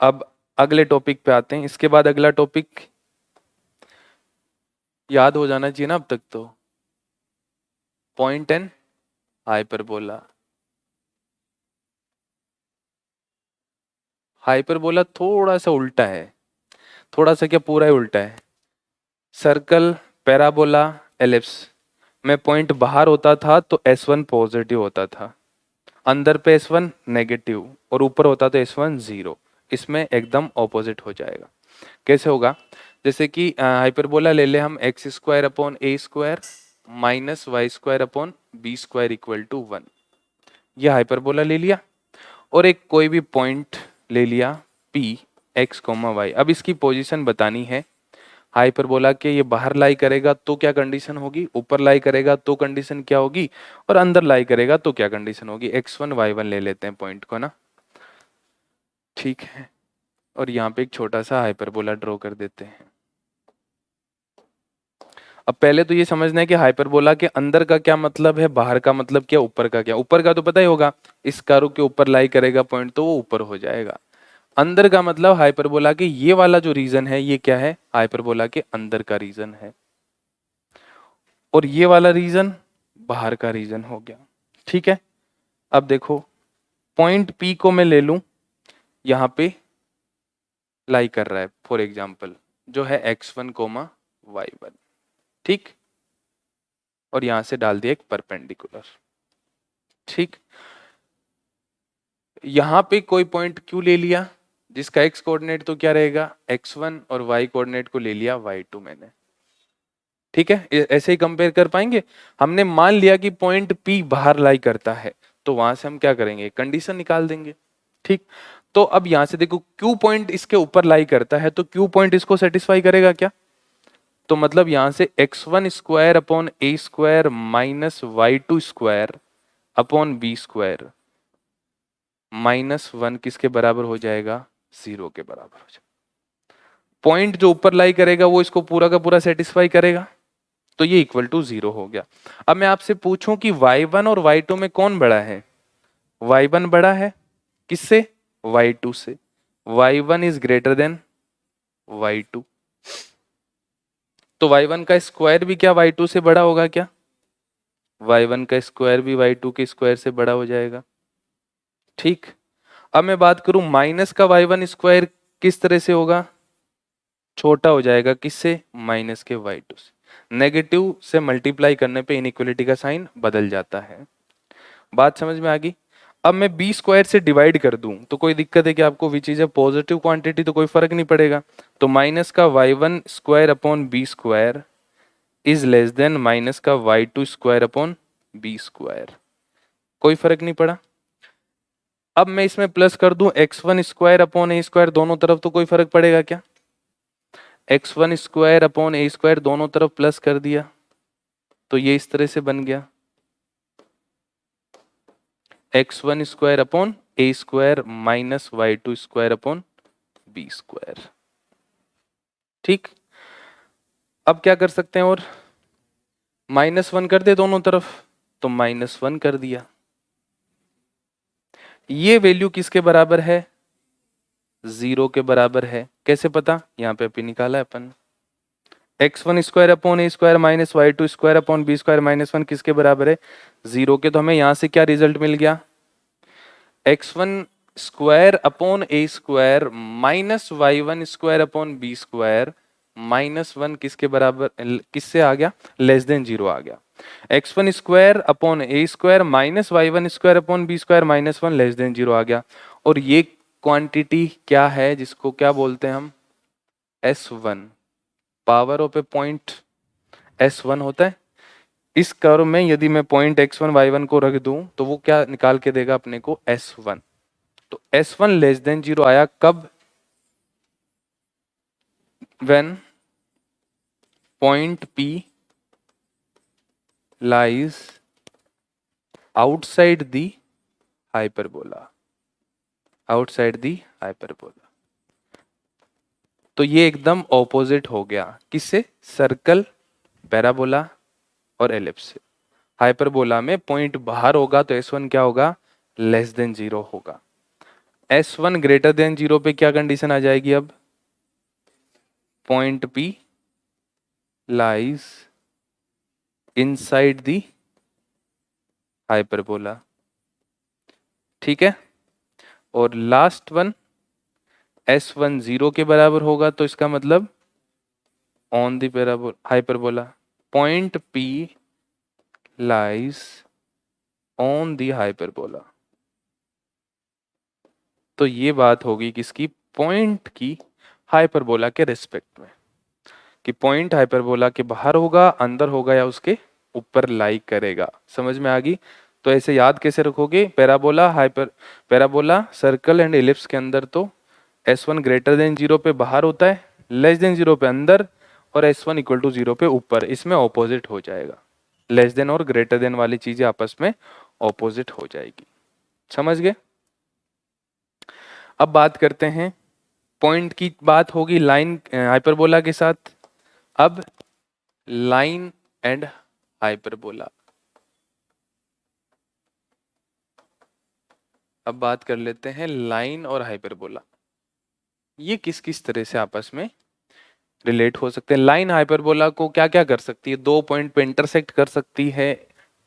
अब अगले टॉपिक पे आते हैं। इसके बाद अगला टॉपिक याद हो जाना चाहिए ना अब तक तो, पॉइंट एंड हाइपरबोला। हाइपरबोला थोड़ा सा उल्टा है, थोड़ा सा क्या पूरा ही उल्टा है। सर्कल, पैराबोला, एलिप्स में पॉइंट बाहर होता था तो S1 पॉजिटिव होता था, अंदर पे S1 नेगेटिव और ऊपर होता तो S1 जीरो। इसमें एकदम ऑपोजिट हो जाएगा। कैसे होगा? जैसे कि हाइपरबोला ले ले हम x square upon a square minus y square upon b square equal to 1। ये हाइपरबोला ले लिया और एक कोई भी पॉइंट ले लिया P एक्स कोमा वाई। अब इसकी पोजीशन बतानी है। हाइपरबोला के ये बाहर लाई करेगा तो क्या कंडीशन होगी, ऊपर लाई करेगा तो कंडीशन क्या होगी, और अंदर लाई करेगा तो क्या कंडीशन होगी। x1 y1 ले लेते हैं पॉइंट को ना, ठीक है। और यहाँ पे एक छोटा सा हाइपरबोला ड्रॉ कर देते हैं। अब पहले तो ये समझना है कि हाइपरबोला के अंदर का क्या मतलब है, बाहर का मतलब क्या, ऊपर का क्या। ऊपर का तो पता ही होगा, इस कर्व के ऊपर लाई करेगा पॉइंट तो वो ऊपर हो जाएगा। अंदर का मतलब हाइपरबोला के ये वाला जो रीजन है ये क्या है, हाइपरबोला के अंदर का रीजन है, और ये वाला रीजन बाहर का रीजन हो गया, ठीक है। अब देखो पॉइंट P को मैं ले लूं, यहाँ पे लाई कर रहा है फॉर एग्जाम्पल, जो है x1 कोमा y1, ठीक। और यहां से डाल दिया एक परपेंडिकुलर, ठीक। यहां पे कोई पॉइंट क्यों ले लिया जिसका x कोऑर्डिनेट तो क्या रहेगा x1 और y कोऑर्डिनेट को ले लिया y2 मैंने, ठीक है। ऐसे ही कंपेयर कर पाएंगे। हमने मान लिया कि पॉइंट P बाहर लाई करता है तो वहां से हम क्या करेंगे, कंडीशन निकाल देंगे, ठीक। तो अब यहां से देखो Q पॉइंट इसके ऊपर लाई करता है तो Q पॉइंट इसको सेटिस्फाई करेगा क्या, तो मतलब यहां से x1 square upon a square minus y2 square upon b square minus 1 किसके बराबर हो जाएगा, 0 के बराबर हो जाएगा। पॉइंट जो ऊपर लाई करेगा वो इसको पूरा का पूरा सेटिस्फाई करेगा, तो ये इक्वल टू 0 हो गया। अब मैं आपसे पूछूं कि y1 और y2 में कौन बड़ा है, y1 बड़ा है किससे, y2 से। y1 is greater than y2, तो y1 का स्क्वायर भी क्या y2 से बड़ा होगा क्या, y1 का स्क्वायर भी y2 के स्क्वायर से बड़ा हो जाएगा, ठीक। अब मैं बात करूं माइनस का y1 स्क्वायर किस तरह से होगा, छोटा हो जाएगा किससे, माइनस के y2 से। नेगेटिव से मल्टीप्लाई करने पे इनइक्वलिटी का साइन बदल जाता है। बात समझ में आ गई। अब मैं बी स्क्वायर से डिवाइड कर दूं तो कोई दिक्कत है कि आपको, which is a positive quantity तो कोई फर्क नहीं पड़ेगा। तो माइनस का y1 square upon b square is less than minus का y2 square upon b square, कोई फर्क नहीं पड़ा। अब मैं इसमें प्लस कर दूं x1 square upon a square दोनों तरफ, तो कोई फर्क पड़ेगा क्या, x1 square upon a square दोनों तरफ प्लस कर दिया तो ये इस तरह से बन गया x1 square upon a square minus y2 square upon b square, ठीक। अब क्या कर सकते हैं, और -1 कर दे दोनों तरफ, तो -1 कर दिया। ये वैल्यू किसके बराबर है, 0 के बराबर है। कैसे पता, यहाँ पे अभी निकाला है अपन, x1 square upon a square minus y2 square upon b square -1 किसके बराबर है, 0 के। तो हमें यहाँ से क्या रिजल्ट मिल गया, x1 square upon a square minus y1 square upon b square -1 किसके बराबर, किससे आ गया, लेस देन 0 आ गया। x1 square upon a square minus y1 square upon b square -1 less than 0 आ गया। और ये क्वांटिटी क्या है, जिसको क्या बोलते हैं हम, S1, power of A point S1 होता है। इस कर्व में यदि मैं पॉइंट x1 y1 को रख दूं तो वो क्या निकाल के देगा अपने को, S1। तो S1 लेस देन 0 आया कब, when point P lies outside the hyperbola, outside the hyperbola। तो ये एकदम ऑपोजिट हो गया किससे, सर्कल, पैराबोला और एलिप्स से। हाइपरबोला में पॉइंट बाहर होगा तो S1 क्या होगा, लेस देन 0 होगा। S1 ग्रेटर देन 0 पे क्या कंडीशन आ जाएगी अब? Point P lies inside the hyperbola, ठीक है। और लास्ट वन S1 0 के बराबर होगा, तो इसका मतलब on the hyperbola, point P lies on the hyperbola. तो ये बात होगी किसकी? पॉइंट की हाइपरबोला के रिस्पेक्ट में, कि पॉइंट हाइपरबोला के बाहर होगा, अंदर होगा, या उसके ऊपर लाई करेगा। समझ में आ गई? तो ऐसे याद कैसे रखोगे? पैराबोला सर्कल एंड एलिप्स के अंदर तो S1 ग्रेटर देन 0 पे बाहर होता है, लेस देन 0 पे अंदर, और S1 इक्वल टू 0 पे ऊपर। इसमें ऑपोजिट हो जाएगा, लेस देन और ग्रेटर देन वाली चीजें आपस में ऑपोजिट हो जाएगी। समझ गए? अब बात करते हैं, पॉइंट की बात होगी लाइन हाइपरबोला के साथ। अब लाइन एंड हाइपरबोला, अब बात कर लेते हैं लाइन और हाइपरबोला, ये किस किस तरह से आपस में रिलेट हो सकते हैं। लाइन हाइपरबोला को क्या क्या कर सकती है? 2 पॉइंट पे इंटरसेक्ट कर सकती है,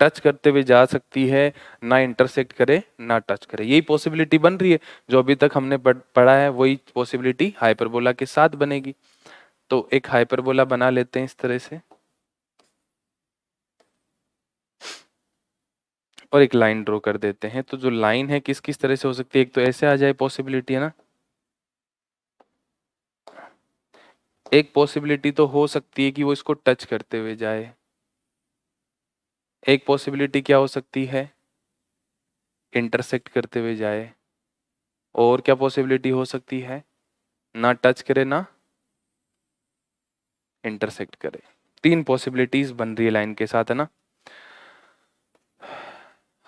टच करते हुए जा सकती है, ना इंटरसेक्ट करे ना टच करे। यही पॉसिबिलिटी बन रही है, जो अभी तक हमने पढ़ा है वही पॉसिबिलिटी हाइपरबोला के साथ बनेगी। तो एक हाइपरबोला बना लेते हैं इस तरह से, और एक लाइन ड्रॉ कर देते हैं। तो जो लाइन है किस किस तरह से हो सकती है? एक तो ऐसे आ जाए पॉसिबिलिटी, है ना। एक पॉसिबिलिटी तो हो सकती है कि वो इसको टच करते हुए जाए। एक पॉसिबिलिटी क्या हो सकती है? इंटरसेक्ट करते हुए जाए। और क्या पॉसिबिलिटी हो सकती है? ना टच करे ना इंटरसेक्ट करे। 3 पॉसिबिलिटीज बन रही है लाइन के साथ, है ना।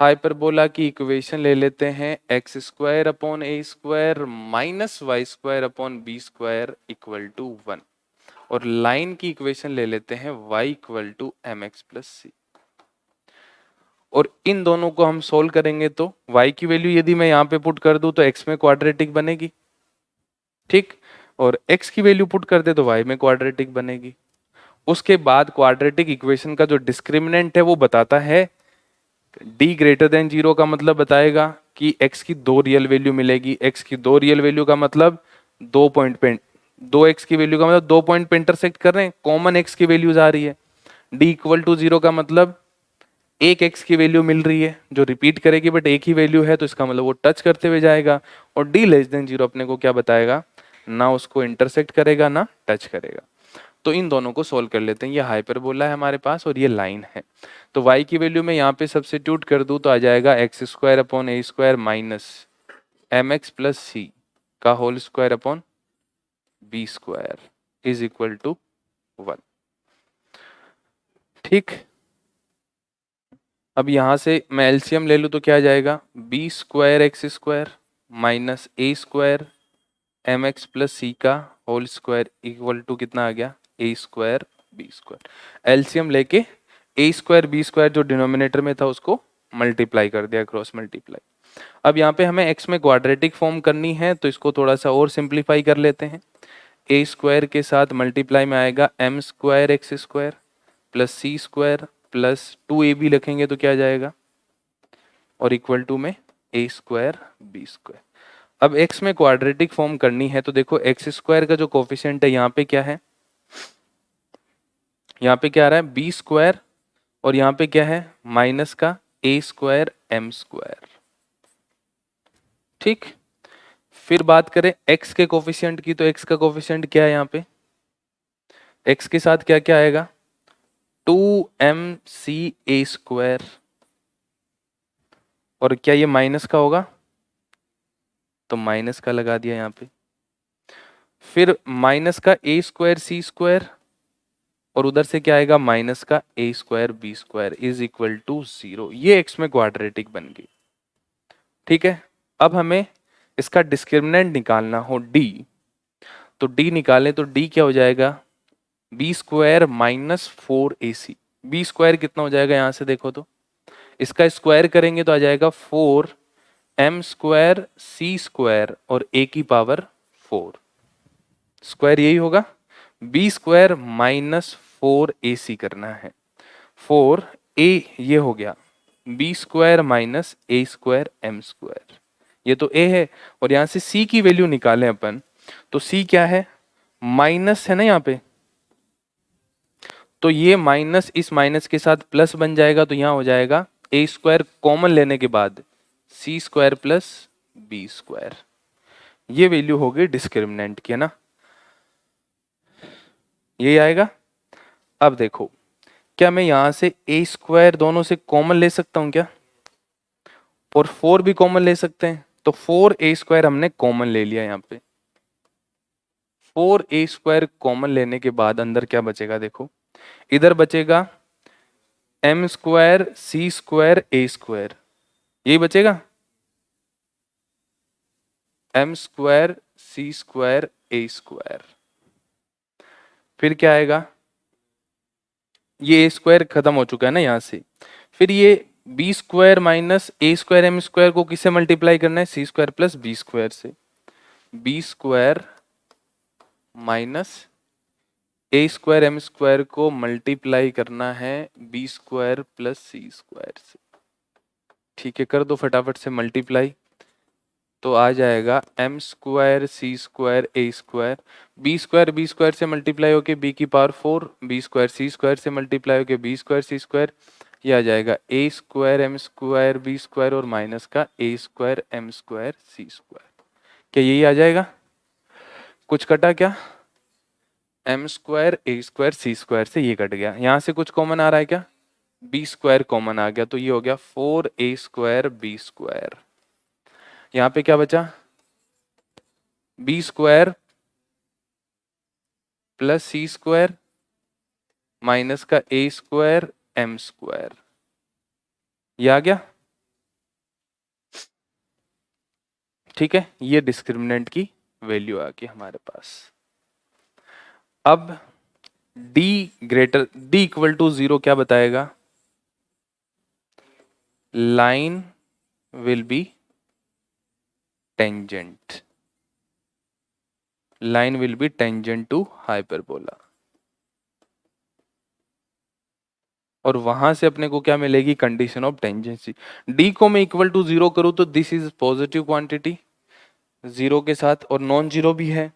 हाइपरबोला की इक्वेशन ले लेते हैं, x square upon a square minus y square upon b square equal to 1। और लाइन की इक्वेशन ले लेते हैं y equal to m x plus c. और इन दोनों को हम सोल्व करेंगे तो y की वैल्यू यदि मैं यहाँ पे पुट कर दूं तो x में क्वाड्रेटिक बनेगी, ठीक। और x की वैल्यू पुट कर दे तो y में क्वाड्रेटिक बनेगी। उसके बाद क्वाड्रेटिक इक्वेशन का जो डिस्क्रिमिनेंट है वो बताता है d ग्रेटर देन 0 का मतलब बताएगा कि x की 2 रियल वैल्यू मिलेगी। x की 2 रियल वैल्यू का मतलब 2 पॉइंट पे, 2x की वैल्यू का मतलब 2 पॉइंट पे इंटरसेक्ट कर रहे हैं, कॉमन x की वैल्यूज आ रही है। d इक्वल टू 0 का मतलब एक x की वैल्यू मिल रही है जो रिपीट करेगी, बट एक ही वैल्यू है, तो इसका मतलब वो टच करते हुए जाएगा। और d लेस देन 0 अपने को क्या बताएगा? ना उसको इंटरसेक्ट करेगा ना टच करेगा। तो इन दोनों को सोल्व कर लेते हैं। ये हाइपरबोला है हमारे पास और ये लाइन है। तो y की वैल्यू में यहाँ पे सब्स्टिट्यूट कर दूं तो आ जाएगा x square upon a square minus m x plus c का whole square upon b square is equal to 1, ठीक। अब यहां से मैं एलसीएम ले लूं तो क्या आ जाएगा? B square x square minus a square m x plus c का होल स्क्वायर इक्वल टू कितना आ गया? A square b square. LCM लेके ए स्क्वायर बी स्क्वायर जो डिनोमिनेटर में था उसको मल्टीप्लाई कर दिया, क्रॉस मल्टीप्लाई। अब यहाँ पे हमें एक्स में क्वाड्रेटिक फॉर्म करनी है, तो इसको थोड़ा सा और सिंप्लीफाई कर लेते हैं। ए स्क्वायर के साथ मल्टीप्लाई में आएगा m square x square plus c square plus 2ab लिखेंगे तो क्या आ जाएगा? और इक्वल टू में ए स्क्वायर बी स्क्वायर। अब x में क्वाड्रेटिक फॉर्म करनी है तो देखो एक्स स्क्वायर का जो कोफिशिएंट है यहाँ पे क्या है? यहाँ पे क्या आ रहा है? B square. और यहाँ पे क्या है? माइनस का ए स्क्वायर एम स्क्वायर, ठीक। फिर बात करें x के कोफिशिएंट की, तो x का कोफिशिएंट क्या है यहाँ पे? x के साथ क्या क्या आएगा? 2mc a square. और क्या ये माइनस का होगा? तो माइनस का लगा दिया यहाँ पे। फिर माइनस का ए स्क्वायर सी स्क्वायर, और उधर से क्या आएगा? माइनस का a square b square is equal to 0। ये x में क्वाड्रेटिक बन गई, ठीक है। अब हमें इसका डिस्क्रिमिनेंट निकालना हो d, तो d निकालें तो d क्या हो जाएगा? B square minus 4ac। B square कितना हो जाएगा यहाँ से देखो तो, इसका स्क्वायर करेंगे तो आ जाएगा 4 एम स्क्वायर सी स्क्वायर और ए की पावर 4 स्क्वायर यही होगा, बी स्क्वायर माइनस 4ac करना है, 4a ये हो गया, B square minus a square m square, ये तो a है, और यहां से c की वैल्यू निकालें अपन, तो c क्या है, माइनस है ना यहाँ पे, तो ये माइनस इस माइनस के साथ प्लस बन जाएगा, तो यहां हो जाएगा ए स्क्वायर कॉमन लेने के बाद सी स्क्वायर प्लस बी स्क्वायर, ये वैल्यू हो गई डिस्क्रिमिनेंट की, है ना, यही आएगा। अब देखो, क्या मैं यहां से ए स्क्वायर दोनों से कॉमन ले सकता हूं क्या, और 4 भी कॉमन ले सकते हैं, तो 4a स्क्वायर हमने कॉमन ले लिया यहाँ पे, 4a स्क्वायर कॉमन लेने के बाद अंदर क्या बचेगा, देखो इधर बचेगा M square c square a square, यही बचेगा, M square c square a square, फिर क्या आएगा, ये ए स्क्वायर खत्म हो चुका है ना यहाँ से, फिर ये B square minus a square m square को किससे मल्टीप्लाई करना है, सी स्क्वायर प्लस बी स्क्वायर से, B square minus a square m square को मल्टीप्लाई करना है b square plus c square से, ठीक है, कर दो फटाफट से मल्टीप्लाई, तो आ जाएगा m square c square a square, b square से मल्टीप्लाई होके बी की power 4, b square c square से मल्टीप्लाई होके बी स्क्वायर सी स्क्वायर, ये आ जाएगा a square m square b square और माइनस का a square m square c square, क्या यही आ जाएगा, कुछ कटा क्या, m square a square c square से ये कट गया, यहां से कुछ कॉमन आ रहा है क्या, बी स्क्वायर कॉमन आ गया, तो ये हो गया 4a स्क्वायर बी स्क्वायर, यहां पे क्या बचा, B square plus c square minus का ए स्क्वायर एम स्क्वायर, ये आ गया, ठीक है, ये डिस्क्रिमिनेंट की वैल्यू आ गई हमारे पास। अब d इक्वल टू 0 क्या बताएगा, line will be tangent, line will be tangent to hyperbola, और वहां से अपने को क्या मिलेगी, कंडीशन ऑफ टेंजेंसी, d को मैं इक्वल टू 0 करूं तो दिस इज पॉजिटिव क्वांटिटी 0 के साथ और नॉन जीरो भी है,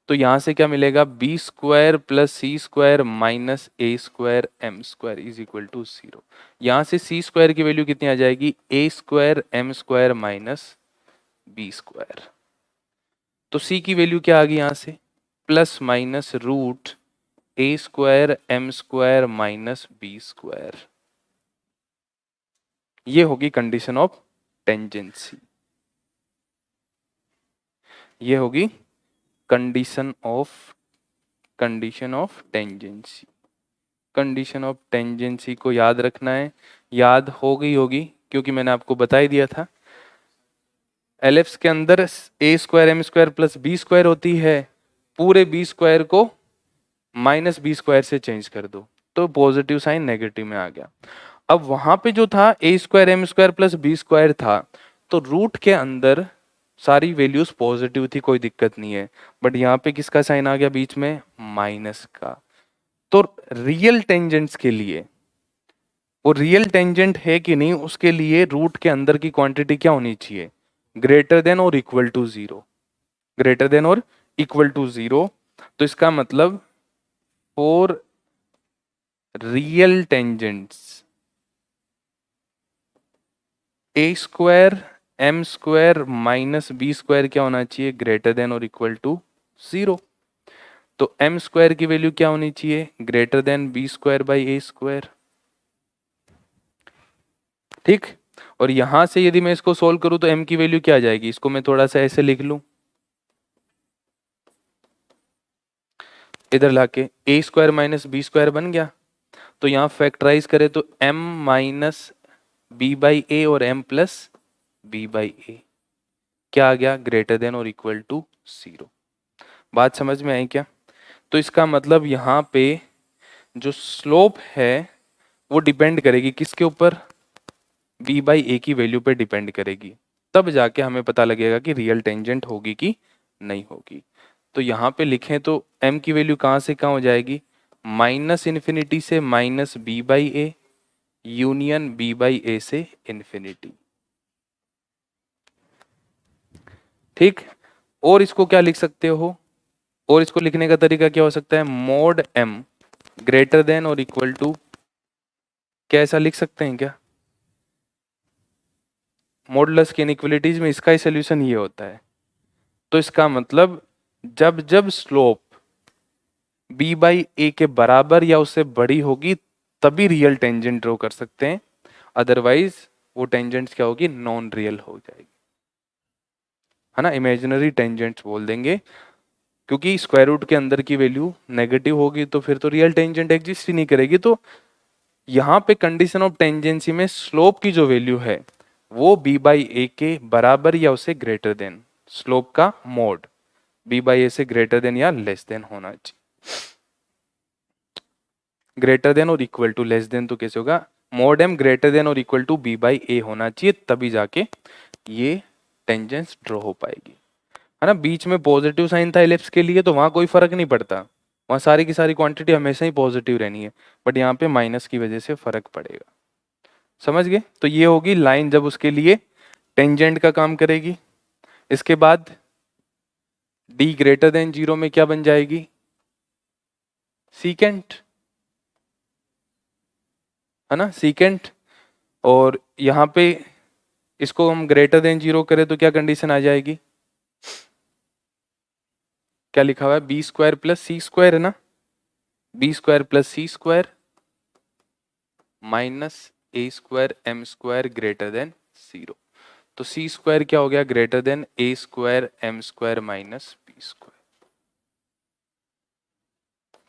तो यहां से क्या मिलेगा, b square plus c square minus a square m square is equal to 0, यहां से सी स्क्वायर की वैल्यू कितनी आ जाएगी, ए square m square minus b square, तो सी की वैल्यू क्या आ गई यहां से, plus minus root a square m square minus b square, ये होगी कंडीशन ऑफ टेंजेंसी, ये होगी condition of tangency, condition of tangency को याद रखना है, याद हो गई होगी क्योंकि मैंने आपको बता ही दिया था, एलिप्स के अंदर a square m square plus b square होती है, पूरे बी स्क्वायर को माइनस बी स्क्वायर से चेंज कर दो, तो पॉजिटिव साइन नेगेटिव में आ गया, अब वहां पे जो था a square m square plus b square था, तो रूट के अंदर सारी वैल्यूज पॉजिटिव थी, कोई दिक्कत नहीं है, बट यहाँ पे किसका साइन आ गया बीच में, माइनस का, तो रियल टेंजेंट्स के लिए, वो रियल टेंजेंट है कि नहीं उसके लिए रूट के अंदर की क्वांटिटी क्या होनी चाहिए, ग्रेटर देन और इक्वल टू 0, ग्रेटर देन और इक्वल टू 0, तो इसका मतलब for real tangents a square m square minus b square क्या होना चाहिए, ग्रेटर देन और इक्वल टू 0, तो एम स्क्वायर की वैल्यू क्या होनी चाहिए, greater than b square by a square, ठीक, और यहां से यदि मैं इसको सोल्व करूं तो m की वैल्यू क्या आ जाएगी, इसको मैं थोड़ा सा ऐसे लिख लूं, इधर लाके ए स्क्वायर माइनस बी स्क्वायर बन गया, तो यहां फैक्टराइज करें तो m माइनस बी बाई ए और m प्लस बी बाई ए क्या आ गया, ग्रेटर देन और इक्वल टू 0, बात समझ में आई क्या, तो इसका मतलब यहाँ पे जो स्लोप है वो डिपेंड करेगी किसके ऊपर, b बाई ए की वैल्यू पे डिपेंड करेगी, तब जाके हमें पता लगेगा कि रियल टेंजेंट होगी कि नहीं होगी। तो यहाँ पे लिखें तो m की वैल्यू कहाँ से कहाँ हो जाएगी, माइनस इन्फिनिटी से minus b by a union b by a से इन्फिनिटी। ठीक, और इसको क्या लिख सकते हो, और इसको लिखने का तरीका क्या हो सकता है, मोड m ग्रेटर देन और इक्वल टू, क्या ऐसा लिख सकते हैं क्या, मॉडुलस की इनइक्वालिटीज में इसका ही सोल्यूशन ये होता है। तो इसका मतलब जब जब स्लोप b बाई ए के बराबर या उससे बड़ी होगी तभी रियल टेंजेंट ड्रॉ कर सकते हैं, अदरवाइज वो टेंजेंट क्या होगी, नॉन रियल हो जाएगी, है ना, इमेजिनरी टेंजेंट्स बोल देंगे, क्योंकि स्क्वायर रूट के अंदर की वैल्यू नेगेटिव होगी तो फिर तो रियल टेंजेंट एग्जिस्ट ही नहीं करेगी। तो यहाँ पे कंडीशन ऑफ टेंजेंसी में स्लोप की जो वैल्यू है वो b बाई ए के बराबर या उससे ग्रेटर देन, स्लोप का मोड b बाई ए से ग्रेटर देन या लेस देन होना चाहिए। ग्रेटर देन और इक्वल टू, लेस देन तो कैसे होगा, मोड m ग्रेटर देन और इक्वल टू b बाई ए होना चाहिए, तभी जाके ये टेंजेंस ड्रॉ हो पाएगी, है ना। बीच में पॉजिटिव साइन था एलिप्स के लिए तो वहां कोई फर्क नहीं पड़ता, वहां सारी की सारी क्वांटिटी हमेशा ही पॉजिटिव रहनी है, बट यहाँ पे माइनस की वजह से फर्क पड़ेगा, समझ गए। तो ये होगी लाइन जब उसके लिए टेंजेंट का काम करेगी। इसके बाद d ग्रेटर देन 0 में क्या बन जाएगी, सीकेंट, है ना, सीकेंट। और यहाँ पे इसको हम ग्रेटर देन 0 करें तो क्या कंडीशन आ जाएगी, क्या लिखा हुआ है, b square plus c square, है ना, b square plus c square minus a square m square greater than 0। तो सी स्क्वायर क्या हो गया, greater than a square m square minus b square.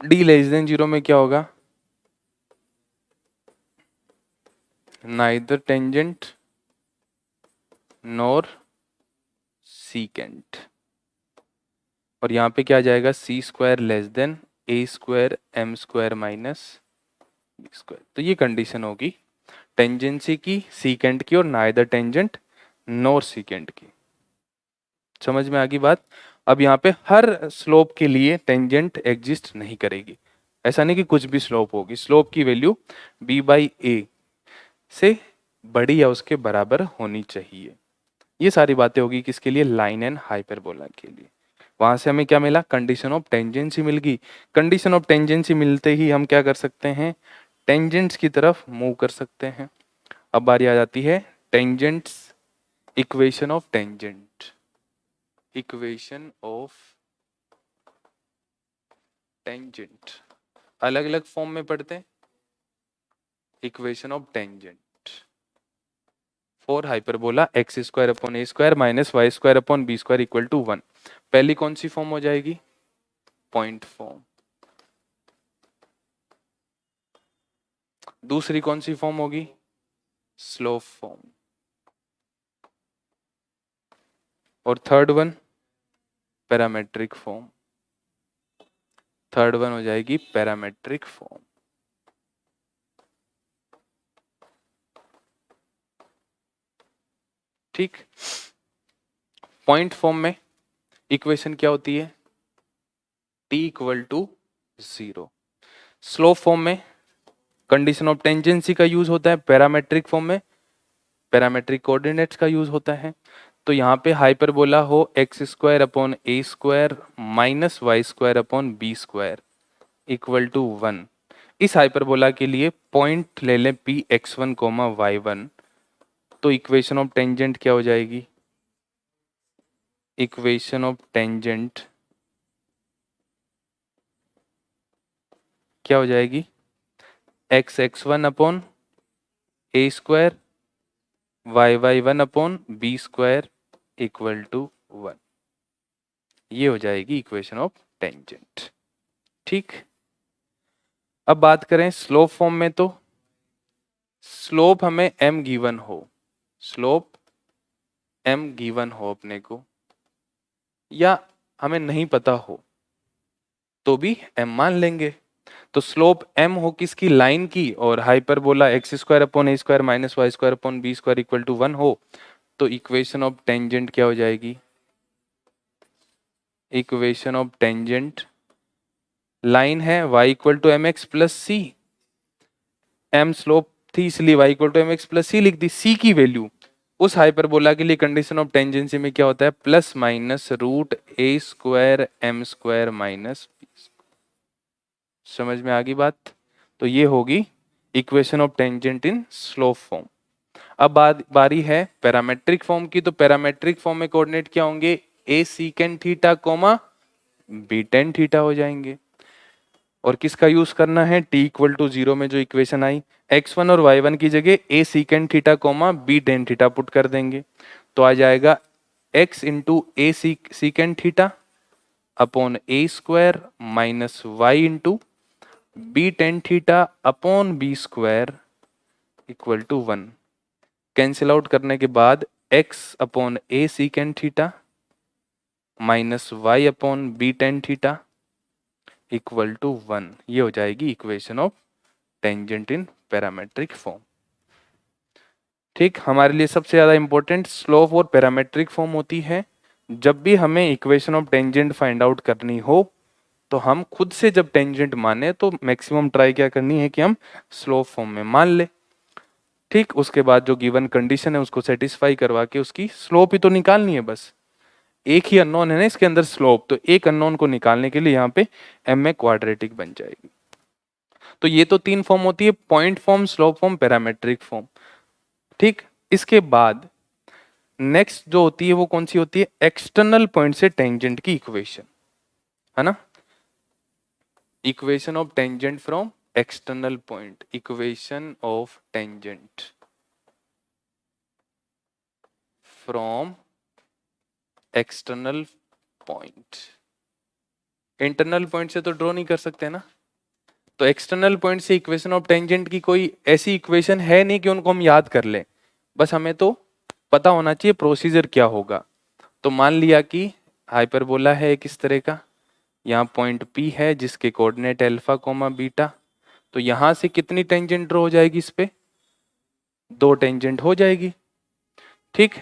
D less than 0 में क्या होगा, neither tangent nor secant. और यहाँ पे क्या आ जाएगा, c square less than a square m square minus b square. तो ये कंडीशन होगी टेंजेंसी की, सीकेंट की और नाइदर टेंजेंट नॉर सीकेंट की। समझ में आ गई बात। अब यहाँ पे हर स्लोप के लिए टेंजेंट एग्जिस्ट नहीं करेगी, ऐसा नहीं कि कुछ भी स्लोप होगी, स्लोप की वैल्यू b बाई ए से बड़ी या उसके बराबर होनी चाहिए। ये सारी बातें होगी किसके लिए, लाइन एंड हाइपरबोला के लिए। वहां से हमें क्या मिला, कंडीशन ऑफ टेंजेंसी मिल गई। कंडीशन ऑफ टेंजेंसी मिलते ही हम क्या कर सकते हैं, टेंजेंट्स की तरफ मूव कर सकते हैं। अब बारी आ जाती है tangents, equation of tangent, equation of tangent अलग अलग फॉर्म में पढ़ते हैं। Equation of tangent for hyperbola x square upon a square minus y square upon b square equal to 1। पहली कौन सी फॉर्म हो जाएगी, पॉइंट फॉर्म। दूसरी कौन सी फॉर्म होगी, स्लोप फॉर्म। और third one parametric form, third one हो जाएगी पैरामेट्रिक फॉर्म। ठीक, पॉइंट फॉर्म में इक्वेशन क्या होती है, t equal to 0। Slope form में कंडीशन ऑफ टेंजेंसी का यूज होता है, पैरामेट्रिक फॉर्म में पैरामेट्रिक कोऑर्डिनेट्स का यूज होता है। तो यहाँ पे हाइपरबोला हो x square upon a square minus y square upon b square equal to 1। इस हाइपरबोला के लिए पॉइंट ले लें पी x1 कोमा y1, तो इक्वेशन ऑफ टेंजेंट क्या हो जाएगी, इक्वेशन ऑफ टेंजेंट क्या हो जाएगी, x1 upon a square y1 upon b square equal to 1। ये हो जाएगी इक्वेशन ऑफ टेंजेंट। ठीक, अब बात करें स्लोप फॉर्म में, तो स्लोप हमें m गिवन हो, स्लोप m गिवन हो अपने को, या हमें नहीं पता हो तो भी m मान लेंगे। तो स्लोप m हो किसकी, लाइन की, और hyperbola x square upon a square minus y square upon b square equal to 1 हो, तो इक्वेशन ऑफ टेंजेंट क्या हो जाएगी? इक्वेशन ऑफ टेंजेंट, लाइन है y equal to m x plus c, m slope थी इसलिए y equal to m x plus c लिख दी। c की वैल्यू उस हाइपरबोला के लिए कंडीशन ऑफ टेंजेंसी में क्या होता है? Plus minus root a square m square minus b. समझ में आ गई बात? तो ये होगी equation of tangent in slope form. अब बारी है पैरामेट्रिक फॉर्म की। तो पैरामेट्रिक फॉर्म में कोऑर्डिनेट क्या होंगे? A secant theta comma b tan theta हो जाएंगे। और किसका यूज करना है? t इक्वल टू 0 में जो इक्वेशन आई, x1 और y1 की जगह a secant theta comma b tan theta put कर देंगे। तो आ जाएगा x into a secant theta upon a square minus y into b tan theta upon b square equal to 1। Cancel out करने के बाद x upon a secant theta minus y upon b tan theta equal to 1। ये हो जाएगी equation of tangent in parametric form. ठीक, हमारे लिए सबसे ज्यादा इंपॉर्टेंट स्लोप और पैरामेट्रिक फॉर्म होती है। जब भी हमें equation of tangent find out करनी हो तो हम खुद से जब टेंजेंट माने तो मैक्सिमम ट्राई क्या करनी है कि हम स्लोप फॉर्म में मान ले। ठीक, उसके बाद जो गिवन कंडीशन है उसको सेटिस्फाई करवा के उसकी स्लोप ही तो निकालनी है बस। एक ही अननोन है ना इसके अंदर स्लोप, तो एक अननोन को निकालने के लिए यहाँ पे एम ए क्वाड्रेटिक बन जाएगी। तो ये तो तीन फॉर्म होती है, point form, slope form, parametric form. ठीक, इसके बाद नेक्स्ट जो होती है वो कौन सी होती है? एक्सटर्नल पॉइंट से टेंजेंट की इक्वेशन, है ना। Equation of tangent from external point, equation of tangent from external point. Internal point से तो ड्रॉ नहीं कर सकते ना, तो एक्सटर्नल पॉइंट से इक्वेशन ऑफ टेंजेंट की कोई ऐसी इक्वेशन है नहीं कि उनको हम याद कर लें, बस हमें तो पता होना चाहिए प्रोसीजर क्या होगा। तो मान लिया कि हाइपरबोला है एक इस तरह का, यहाँ पॉइंट P है जिसके कोऑर्डिनेट अल्फा कोमा बीटा, तो यहां से कितनी टेंजेंट ड्रॉ हो जाएगी? इस पे 2 टेंजेंट हो जाएगी। ठीक,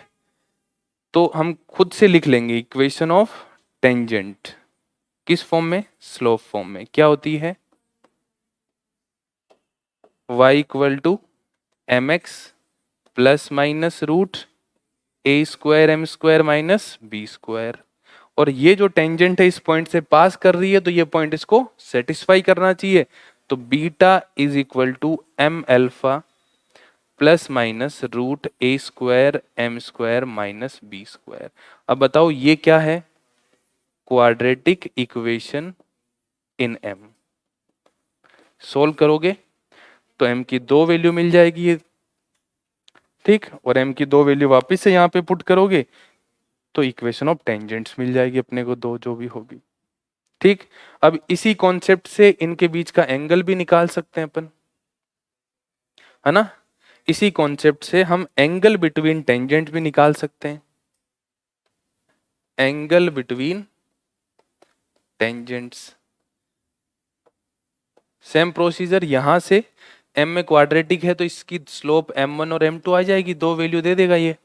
तो हम खुद से लिख लेंगे इक्वेशन ऑफ टेंजेंट किस फॉर्म में? स्लोप फॉर्म में। क्या होती है? y equal to m x plus minus root a square m square minus b square. और ये जो टेंजेंट है इस पॉइंट से पास कर रही है तो ये पॉइंट इसको सेटिस्फाई करना चाहिए। तो beta is equal to m alpha plus minus root a square m square minus b square. अब बताओ ये क्या है? Quadratic equation in m. Solve करोगे तो m की 2 वैल्यू मिल जाएगी ये। ठीक, और m की 2 वैल्यू वापस से यहाँ पे पुट करोगे तो इक्वेशन ऑफ टेंजेंट्स मिल जाएगी अपने को, 2 जो भी होगी। ठीक, अब इसी कॉन्सेप्ट से इनके बीच का एंगल भी निकाल सकते हैं अपन, है ना। इसी कॉन्सेप्ट से हम एंगल बिटवीन टेंजेंट भी निकाल सकते हैं। Angle between tangents, same procedure. यहां से m में क्वाड्रेटिक है तो इसकी स्लोप m1 और m2 आ जाएगी, 2 वैल्यू दे देगा ये।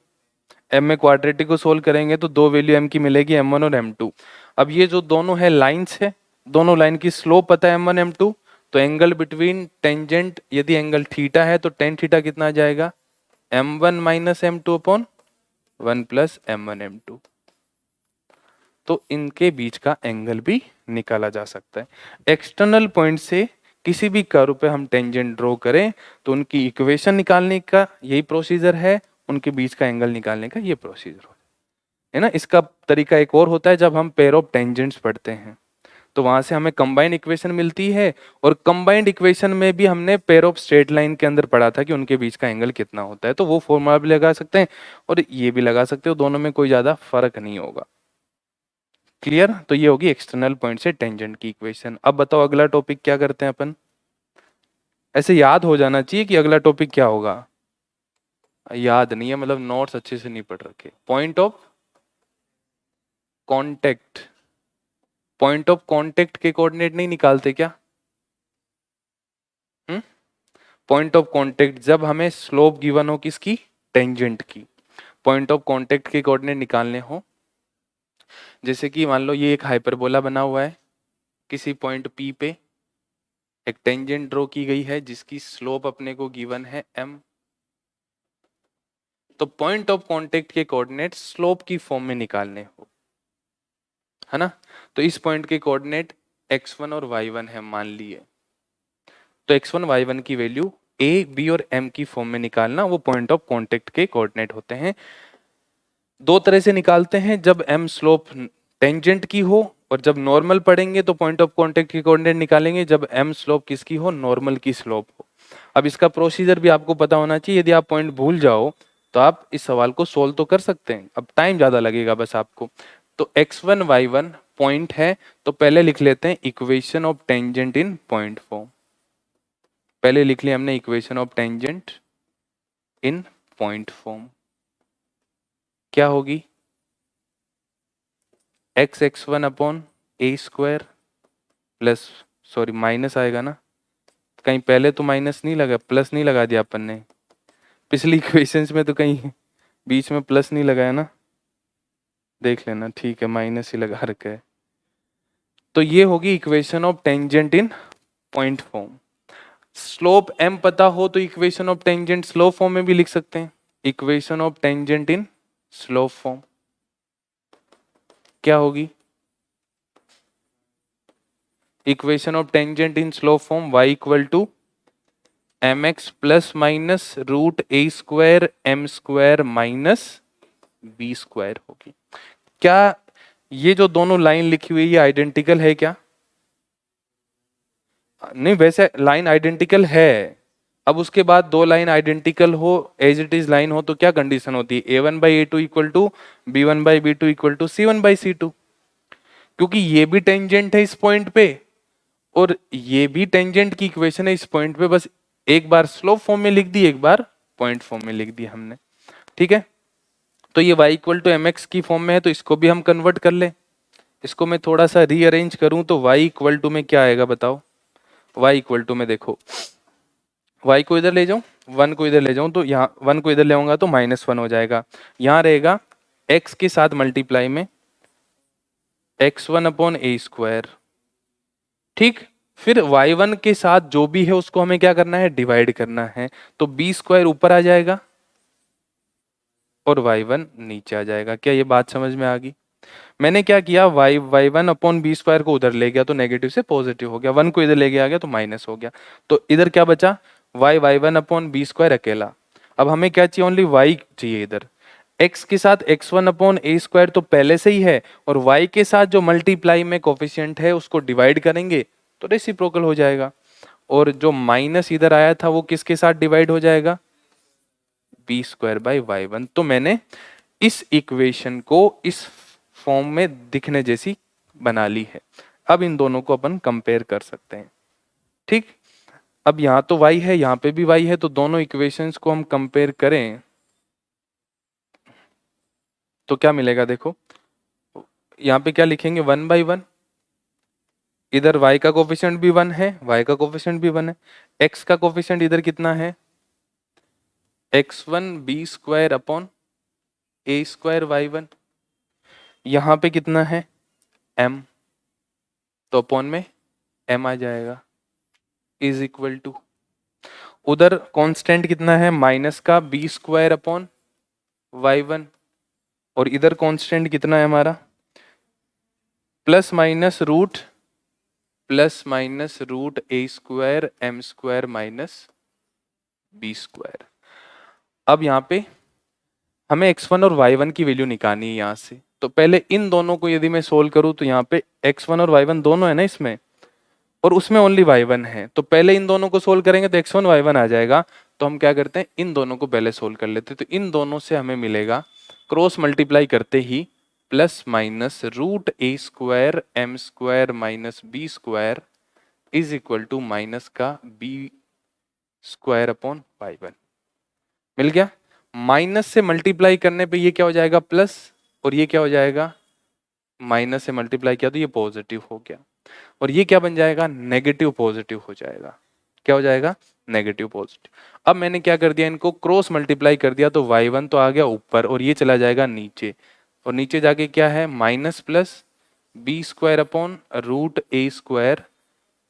m में क्वाड्रेटिक को सोल्व करेंगे तो 2 वैल्यू m की मिलेगी, m1 और m2। अब ये जो दोनों है लाइंस है, दोनों लाइन की स्लोप पता है m1 m2, तो एंगल बिटवीन टेंजेंट यदि एंगल थीटा है तो टेन थीटा कितना आ जाएगा? m1 minus m2 upon 1 plus m1 m2। तो इनके बीच का एंगल भी निकाला जा सकता है। एक्सटर्नल पॉइंट से किसी भी कर्व पे हम टेंजेंट ड्रॉ करें तो उनकी इक्वेशन निकालने का यही प्रोसीजर है, उनके बीच का एंगल निकालने का ये प्रोसीजर है ना। इसका तरीका एक और होता है, जब हम पेयर ऑफ टेंजेंट्स पढ़ते हैं तो वहां से हमें कंबाइंड इक्वेशन मिलती है, और कंबाइंड इक्वेशन में भी हमने पेयर ऑफ स्ट्रेट लाइन के अंदर पढ़ा था कि उनके बीच का एंगल कितना होता है, तो वो फॉर्मूला भी लगा सकते हैं और ये भी लगा सकते हो, दोनों में कोई ज्यादा फर्क नहीं होगा। क्लियर? तो ये होगी एक्सटर्नल पॉइंट से टेंजेंट की इक्वेशन। अब बताओ अगला टॉपिक क्या करते हैं अपन? ऐसे याद हो जाना चाहिए कि अगला टॉपिक क्या होगा। याद नहीं है मतलब नोट्स अच्छे से नहीं पढ़ रखे। Point of contact, point of contact के कोऑर्डिनेट नहीं निकालते क्या? पॉइंट ऑफ कांटेक्ट जब हमें स्लोप गिवन हो किसकी? टेंजेंट की, पॉइंट ऑफ कांटेक्ट के कोऑर्डिनेट निकालने हो, जैसे कि मान लो ये एक हाइपरबोला बना हुआ है, किसी पॉइंट P पे एक टेंजेंट ड्रॉ की गई है जिसकी स्लोप अपने को गिवन है m। तो पॉइंट ऑफ कांटेक्ट के कोऑर्डिनेट स्लोप की फॉर्म में निकालने हो, है ना। तो इस पॉइंट के कोऑर्डिनेट x1 और y1 है मान लिए, तो x1 y1 की वैल्यू a b और m की फॉर्म में निकालना, वो पॉइंट ऑफ कांटेक्ट के कोऑर्डिनेट होते हैं। दो तरह से निकालते हैं, जब m स्लोप टेंजेंट की हो और जब नॉर्मल पढ़ेंगे तो पॉइंट ऑफ कांटेक्ट की कोऑर्डिनेट निकालेंगे जब m स्लोप किसकी हो, नॉर्मल की स्लोप हो। अब इसका प्रोसीजर भी आपको पता होना चाहिए, यदि आप पॉइंट भूल जाओ तो आप इस सवाल को सोल्व तो कर सकते हैं, अब टाइम ज्यादा लगेगा बस आपको। तो x1 y1 पॉइंट है, तो पहले लिख लेते हैं equation of tangent in point form. पहले लिख लिया हमने equation of tangent in point form, क्या होगी x(x1) upon a square plus, sorry minus आएगा ना, कहीं पहले तो माइनस नहीं लगा, प्लस नहीं लगा दिया अपन ने, पिछली इक्वेशंस में तो कहीं बीच में प्लस नहीं लगाया ना, देख लेना, ठीक है माइनस ही लगा रखा है। तो ये होगी equation of tangent in point form. Slope m पता हो तो equation of tangent slope form में भी लिख सकते हैं, equation of tangent in slope form क्या होगी, equation of tangent in slope form y equal to mx plus minus root a square m square minus b square होगी। क्या ये जो दोनों लाइन लिखी हुई है ये आइडेंटिकल है क्या, नहीं वैसे लाइन आइडेंटिकल है, अब उसके बाद दो लाइन आइडेंटिकल हो, एज इट इज लाइन हो, तो क्या कंडीशन होती है, a1/a2 equal to b1/b2 equal to c1/c2, क्योंकि ये भी टेंजेंट है इस पॉइंट पे और ये भी टेंजेंट की इक्वेशन है इस पॉइंट पे, बस एक बार स्लोप फॉर्म में लिख दी, एक बार पॉइंट फॉर्म में लिख दी हमने, ठीक है। तो ये y equal to m x की फॉर्म में है, तो इसको भी हम कन्वर्ट कर ले, इसको मैं थोड़ा सा रीअरेंज करूं तो y इक्वल टू में क्या आएगा बताओ, y इक्वल टू में देखो, y को इधर ले जाऊं, 1 को इधर ले जाऊं, तो यहाँ 1 को इधर ले आऊंगा तो -1 हो जाएगा, यहाँ रहेगा x के साथ मल्टीप्लाई में x1 अपॉन a स्क्वायर, ठीक। फिर y1 के साथ जो भी है उसको हमें क्या करना है, डिवाइड करना है, तो b स्क्वायर ऊपर आ जाएगा और y1 नीचे आ जाएगा। क्या ये बात समझ में आ गई, मैंने क्या किया, y1 अपॉन बी स्क्वायर को उधर ले गया तो नेगेटिव से पॉजिटिव हो गया, 1 को इधर ले गया गया तो माइनस हो गया, तो इधर क्या बचा, y1 अपॉन बी स्क्वायर अकेला। अब हमें क्या चाहिए, ओनली y चाहिए इधर, x के साथ x1 अपॉन a स्क्वायर तो पहले से ही है, और y के साथ जो मल्टीप्लाई में कोफिशिएंट है उसको डिवाइड करेंगे तो रेसिप्रोकल हो जाएगा, और जो माइनस इधर आया था वो किसके साथ डिवाइड हो जाएगा, बी स्क्वायर बाई y1। तो मैंने इस इक्वेशन को इस फॉर्म में दिखने जैसी बना ली है। अब इन दोनों को अपन कंपेयर कर सकते हैं, ठीक। अब यहाँ तो y है, यहाँ पे भी y है, तो दोनों इक्वेशंस को हम कंपेयर करें तो क्या मिलेगा, देखो यहाँ पे क्या लिखेंगे, 1/1, इधर y का कोफिशिएंट भी 1 है, y का कोफिशिएंट भी 1 है, x का कोफिशिएंट इधर कितना है, x1 b square upon a square y1, यहाँ पे कितना है m, तो अपॉन में m आ जाएगा, इज इक्वल टू, उधर कांस्टेंट कितना है माइनस का b स्क्वायर अपॉन y1, और इधर कांस्टेंट कितना है हमारा, plus minus root a square m square minus b square. अब यहाँ पे हमें x1 और y1 की वैल्यू निकालनी है यहाँ से, तो पहले इन दोनों को यदि मैं सोल्व करूँ तो यहाँ पे x1 और y1 दोनों है ना इसमें, और उसमें ओनली y1 है, तो पहले इन दोनों को सोल्व करेंगे तो x1 y1 आ जाएगा, तो हम क्या करते हैं इन दोनों को पहले सोल्व कर लेते हैं, तो इन दोनों से हमें मिलेगा क्रॉस मल्टीप्लाई करते ही plus minus root a square m square minus b square is equal to minus का b स्क्वायर अपॉन y1, मिल गया। माइनस से मल्टीप्लाई करने पे ये क्या हो जाएगा प्लस, और ये क्या हो जाएगा, माइनस से मल्टीप्लाई किया तो ये पॉजिटिव हो गया, और ये क्या बन जाएगा, नेगेटिव पॉजिटिव हो जाएगा, क्या हो जाएगा, नेगेटिव पॉजिटिव। अब मैंने क्या कर दिया, इनको क्रॉस मल्टीप्लाई कर दिया, तो y1 तो आ गया ऊपर और ये चला जाएगा नीचे, और नीचे जाके क्या है minus plus b square upon root a square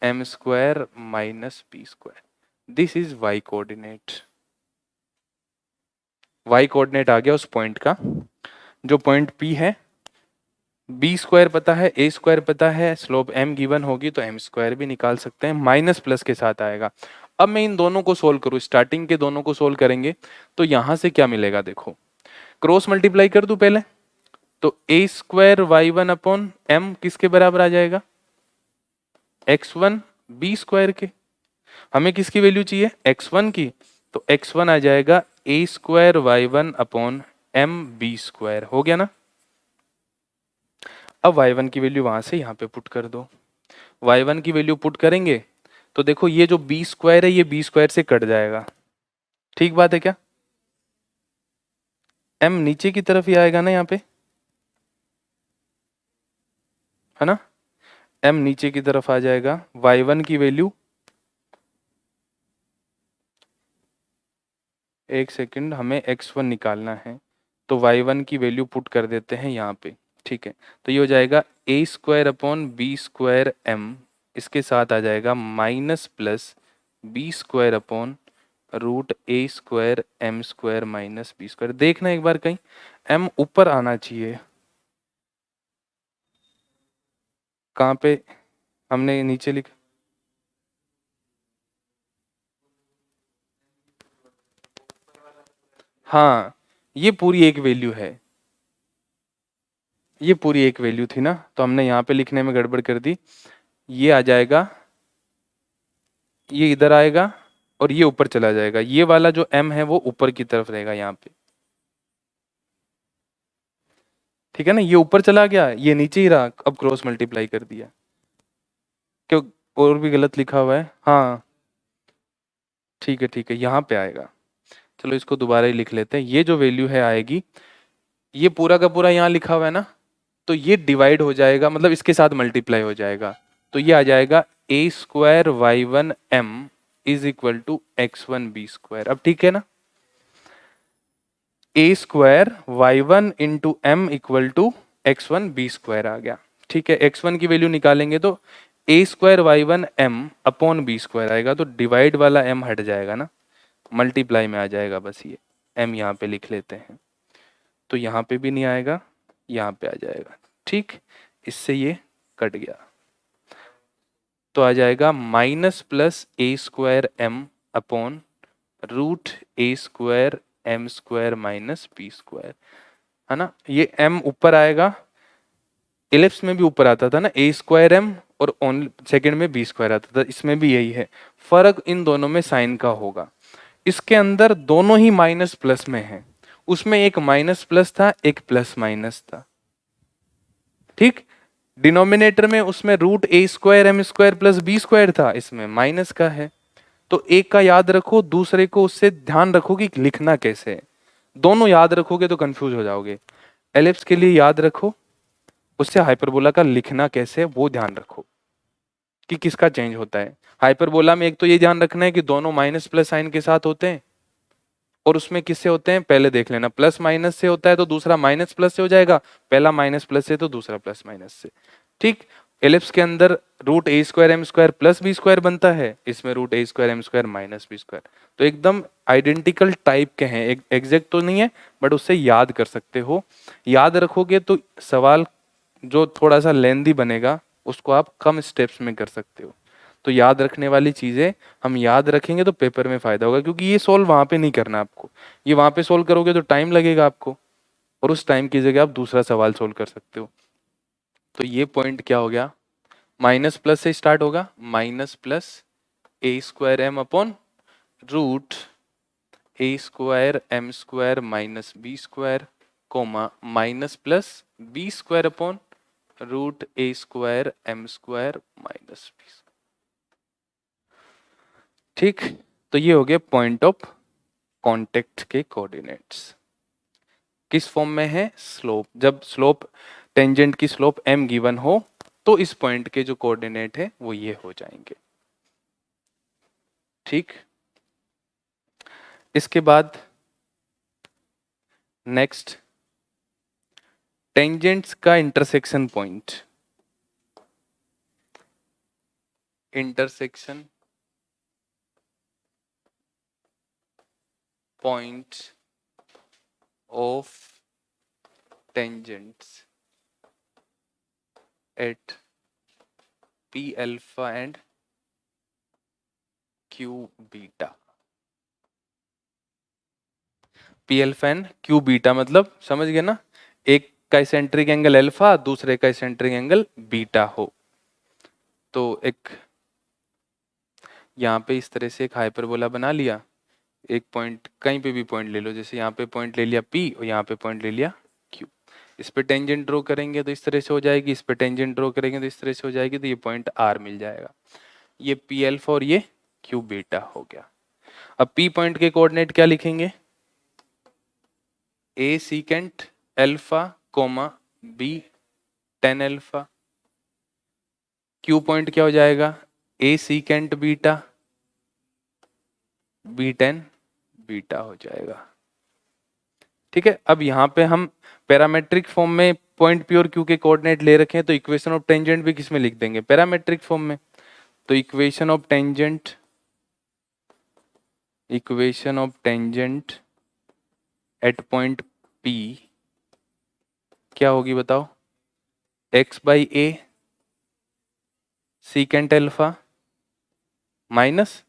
m square minus b square. This is y coordinate. y coordinate आ गया उस पॉइंट का, जो पॉइंट P है। बी स्क्वायर पता है, ए स्क्वायर पता है, स्लोप m गिवन होगी तो m स्क्वायर भी निकाल सकते हैं, माइनस प्लस के साथ आएगा। अब मैं इन दोनों को सोल्व करूं, स्टार्टिंग के दोनों को सोल्व करेंगे तो यहां से क्या मिलेगा, देखो क्रॉस मल्टीप्लाई कर दूं पहले, तो a square y one upon m किसके बराबर आ जाएगा, x1 बी स्क्वायर के। हमें किसकी वैल्यू चाहिए, x1 की, तो x1 आ जाएगा a square y one upon m b square. हो गया ना। अब y1 की वैल्यू वहां से यहाँ पे पुट कर दो, y1 की वैल्यू पुट करेंगे तो देखो ये जो बी स्क्वायर है ये बी स्क्वायर से कट जाएगा। ठीक बात है क्या, m नीचे की तरफ ही आएगा ना यहाँ पे, है ना, m नीचे की तरफ आ जाएगा। y1 की वैल्यू, एक सेकंड, हमें x1 निकालना है, तो y1 की वैल्यू पुट कर देते हैं यहाँ पे। ठीक है, तो ये हो जाएगा a square upon b square m, इसके साथ आ जाएगा minus plus b square upon root a square m square minus b square. देखना एक बार कहीं m ऊपर आना चाहिए, कहाँ पे हमने नीचे लिखा, हाँ ये पूरी एक वैल्यू है, ये पूरी एक वैल्यू थी ना, तो हमने यहाँ पे लिखने में गड़बड़ कर दी। ये आ जाएगा, ये इधर आएगा और ये ऊपर चला जाएगा, ये वाला जो m है वो ऊपर की तरफ रहेगा यहाँ पे। ठीक है ना, ये ऊपर चला गया, ये नीचे ही रहा, अब क्रॉस मल्टीप्लाई कर दिया, क्यों और भी गलत लिखा हुआ है, हाँ ठीक है यहाँ पे आएगा। चलो इसको दोबारा ही लिख लेते हैं, ये जो वैल्यू है आएगी, ये पूरा का पूरा यहाँ लिखा हुआ है ना, तो ये डिवाइड हो जाएगा, मतलब इसके साथ मल्टीप्लाई हो जाएगा, तो ये आ जाएगा a square y one m is equal to x one b square. अब ठीक है ना, a square y one into m equal to x one b square आ गया। ठीक है, एक्स वन की वैल्यू निकालेंगे तो a square y one m upon b square आएगा, तो डिवाइड वाला एम हट जाएगा ना, मल्टीप्लाई में आ जाएगा, बस ये एम यहाँ पे लिख लेते हैं, तो यहाँ पे भी नहीं आएगा, यहाँ पे आ जाएगा। ठीक, इससे ये कट गया, तो आ जाएगा minus plus a square m upon root a square m square minus b square, है ना। ये m ऊपर आएगा, इलिप्स में भी ऊपर आता था ना ए स्क्वायर एम, और ओनली सेकंड में बी स्क्वायर आता था, इसमें भी यही है, फर्क इन दोनों में साइन का होगा। इसके अंदर दोनों ही माइनस प्लस में है, उसमें एक माइनस प्लस था एक प्लस माइनस था। ठीक, डिनोमिनेटर में उसमें root a square m square plus b square था, इसमें माइनस का है, तो एक का याद रखो, दूसरे को उससे ध्यान रखो कि लिखना कैसे है। दोनों याद रखोगे तो कंफ्यूज हो जाओगे। एलिप्स के लिए याद रखो, उससे हाइपरबोला का लिखना कैसे है वो ध्यान रखो कि किसका चेंज होता है। हाइपरबोला में एक तो ये ध्यान रखना है कि दोनों माइनस प्लस साइन के साथ होते हैं, और उसमें किससे होते हैं पहले देख लेना, प्लस माइनस से होता है तो दूसरा माइनस प्लस से हो जाएगा, पहला माइनस प्लस से तो दूसरा प्लस माइनस से। ठीक, एलिप्स के अंदर root a square m square plus b square बनता है, इसमें root a square m square minus b square, तो एकदम आइडेंटिकल टाइप के हैं, एग्जैक्ट तो नहीं है बट उससे याद कर सकते हो। याद रखोगे तो सवाल जो थोड़ा सा लेंदी बनेगा उसको आप कम स्टेप्स में कर सकते हो। तो याद रखने वाली चीजें हम याद रखेंगे तो पेपर में फायदा होगा, क्योंकि ये सोल्व वहां पे नहीं करना आपको, ये वहां पे सोल्व करोगे तो टाइम लगेगा आपको, और उस टाइम की जगह आप दूसरा सवाल सोल्व कर सकते हो। तो ये पॉइंट क्या हो गया, माइनस प्लस से स्टार्ट होगा, minus plus a square m upon root a square m square minus b square, comma minus plus b square upon root a square m square minus b. ठीक, तो ये हो गया पॉइंट ऑफ कांटेक्ट के coordinates. किस form में है, slope, जब स्लोप टेंजेंट की स्लोप m गिवन हो तो इस पॉइंट के जो कोऑर्डिनेट है वो ये हो जाएंगे। ठीक, इसके बाद नेक्स्ट टेंजेंट्स का intersection point, intersection point of tangents at P alpha and Q beta. P alpha and Q beta मतलब समझ गए ना, एक का इसेंट्रिक एंगल अल्फा, दूसरे का इसेंट्रिक एंगल बीटा हो। तो एक यहाँ पे इस तरह से एक हाइपरबोला बना लिया, एक पॉइंट कहीं पे भी पॉइंट ले लो, जैसे यहाँ पे पॉइंट ले लिया P और यहाँ पे पॉइंट ले लिया Q। इस पे टेंजेंट ड्रॉ करेंगे तो इस तरह से हो जाएगी, इस पे टेंजेंट ड्रॉ करेंगे तो इस तरह से हो जाएगी, तो ये पॉइंट R मिल जाएगा। ये P अल्फा और ये Q बीटा हो गया। अब P पॉइंट के कोऑर्डिनेट क्या लिखेंगे, A secant alpha coma B tan alpha. Q point क्या हो जाएगा, A secant beta B tan beta हो जाएगा। ठीक है, अब यहाँ पे हम पैरामेट्रिक फॉर्म में पॉइंट P और Q के कोऑर्डिनेट ले रखे हैं, तो इक्वेशन ऑफ टेंजेंट भी किसमें लिख देंगे, पैरामेट्रिक फॉर्म में। तो equation of tangent at point P क्या होगी बताओ, x by a secant alpha minus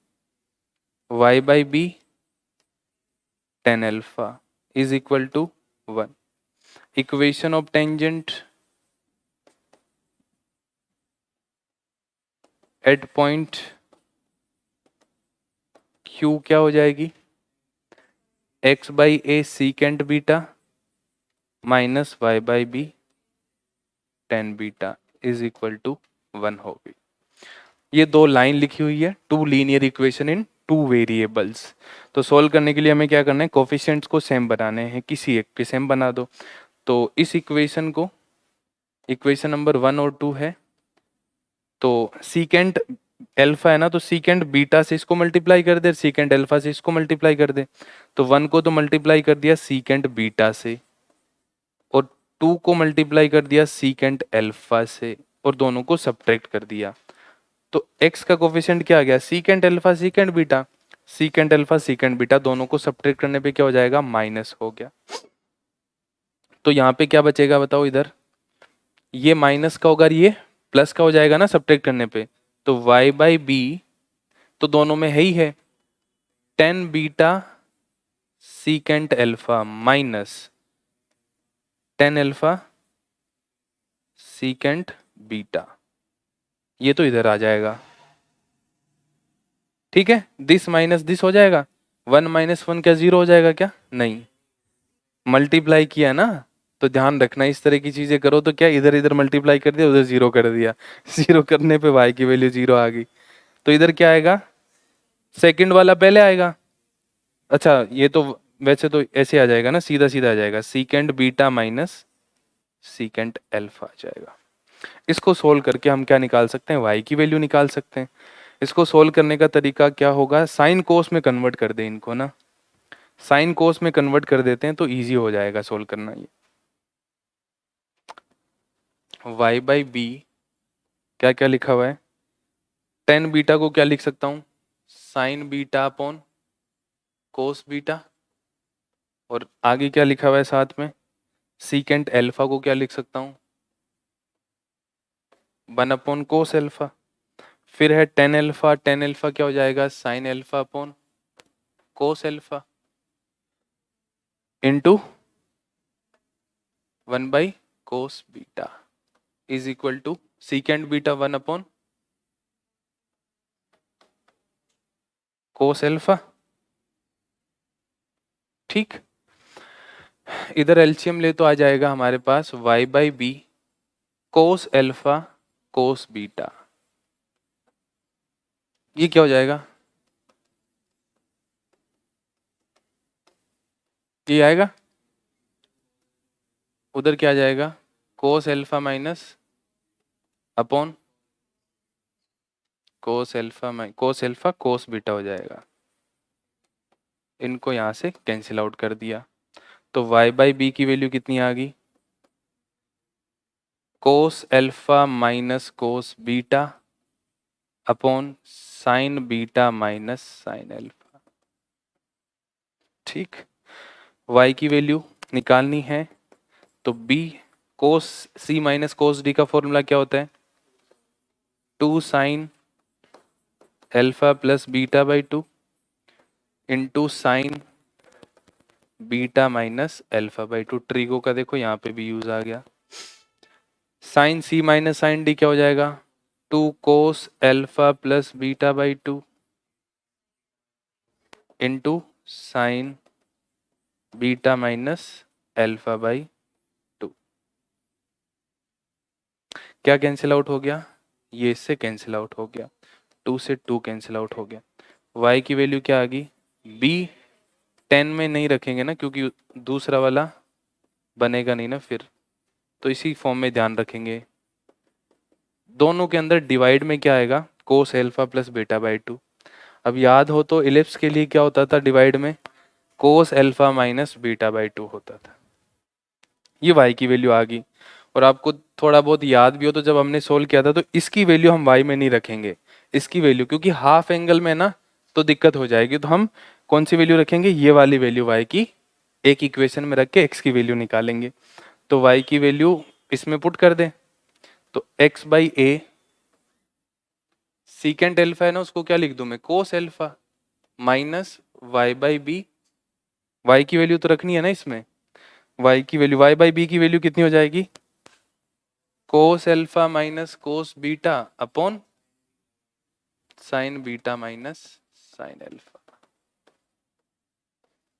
y by b tan alpha is equal to 1। Equation of tangent at point Q क्या हो जाएगी, x by a secant beta minus y by b tan beta is equal to 1 होगी। ये दो line लिखी हुई है, two linear equation in two variables. तो सोल्व करने के लिए हमें क्या करना है, कोफिशिएंट्स को सेम बनाने हैं, किसी एक के सेम बना दो। तो इस इक्वेशन को, इक्वेशन नंबर 1 और 2 है, तो सीकेंट अल्फा है ना, तो सीकेंट बीटा से इसको मल्टीप्लाई कर दे, सीकेंट अल्फा से इसको मल्टीप्लाई कर दे। तो 1 को तो मल्टीप्लाई कर दिया सीकेंट बीटा से, और 2 को मल्टीप्लाई कर दिया सीकेंट अल्फा से, और दोनों को सब्ट्रैक्ट कर दिया। तो x का कोफिशिएंट क्या आ गया, secant alpha secant beta, secant alpha secant beta दोनों को सब्ट्रैक्ट करने पे क्या हो जाएगा, माइनस हो गया। तो यहाँ पे क्या बचेगा बताओ, इधर ये माइनस का होगा और ये प्लस का हो जाएगा ना सब्ट्रैक्ट करने पे। तो y बाई बी तो दोनों में है ही है, tan beta secant alpha minus tan alpha secant beta, ये तो इधर आ जाएगा। ठीक है, दिस माइनस दिस हो जाएगा, 1 माइनस 1 क्या 0 हो जाएगा क्या, नहीं, मल्टीप्लाई किया ना। तो ध्यान रखना, इस तरह की चीजें करो तो क्या इधर इधर मल्टीप्लाई कर दिया, उधर 0 कर दिया, 0 करने पे y की वैल्यू 0 आ गई। तो इधर क्या आएगा, सेकंड वाला पहले आएगा। अच्छा ये तो वैसे तो ऐसे आ जाएगा ना, सीधा सीधा आ जाएगा, secant beta minus secant alpha आ जाएगा। इसको सोल्व करके हम क्या निकाल सकते हैं, y की वैल्यू निकाल सकते हैं। इसको सोल्व करने का तरीका क्या होगा, साइन कोस में कन्वर्ट कर दे इनको ना, साइन कोस में कन्वर्ट कर देते हैं तो इजी हो जाएगा सोल्व करना। ये y बाई बी क्या क्या लिखा हुआ है, टेन बीटा को क्या लिख सकता हूँ, sign beta upon cos beta, और आगे क्या लिखा हुआ है साथ में, सीकेंट अल्फा को क्या लिख सकता हूँ, 1 अपॉन कोस अल्फा। फिर है टेन अल्फा, टेन अल्फा क्या हो जाएगा, sine alpha upon cos alpha into 1 by cos beta is equal to secant beta 1 upon cos alpha. ठीक, इधर एलसीएम ले तो आ जाएगा हमारे पास y by b cos alpha cos beta, ये क्या हो जाएगा, ये आएगा, उधर क्या आ जाएगा, cos alpha minus upon cos alpha cos beta हो जाएगा। इनको यहाँ से कैंसिल आउट कर दिया, तो y बाई बी की वैल्यू कितनी आ गई, cos alpha minus cos beta upon sine beta minus sine alpha. ठीक, y की वैल्यू निकालनी है, तो b cos c minus cos d का फॉर्मूला क्या होता है, 2 sine alpha plus beta by 2 into sine beta minus alpha by 2। Trigo का देखो यहाँ पे भी यूज आ गया। Sine c minus sine d क्या हो जाएगा, 2 कोस alpha plus beta by 2 into sine beta minus alpha by 2। क्या कैंसिल आउट हो गया, ये इससे कैंसिल आउट हो गया, 2 से 2 कैंसिल आउट हो गया। y की वैल्यू क्या आ गई, b 10 में नहीं रखेंगे ना, क्योंकि दूसरा वाला बनेगा नहीं ना फिर, तो इसी फॉर्म में ध्यान रखेंगे। दोनों के अंदर डिवाइड में क्या आएगा, कोस एल्फा प्लस बीटा बाई 2। अब याद हो तो इलिप्स के लिए क्या होता था डिवाइड में, cos alpha minus beta by 2 होता था। ये y की वैल्यू आ गई। और आपको थोड़ा बहुत याद भी हो तो जब हमने सोल्व किया था तो इसकी वैल्यू हम y में नहीं रखेंगे, इसकी वैल्यू, क्योंकि हाफ एंगल में ना तो दिक्कत हो जाएगी, तो हम कौन सी वैल्यू रखेंगे, ये वाली वैल्यू y की, एक इक्वेशन में रख के x की वैल्यू निकालेंगे। तो y की वैल्यू इसमें पुट कर दें, तो x by a, secant alpha है ना, उसको क्या लिख दूं मैं, cos alpha minus y by b. y की वैल्यू तो रखनी है ना इसमें, y की वैल्यू, y बाई बी की वैल्यू कितनी हो जाएगी, cos alpha minus cos beta upon sine beta minus sine alpha.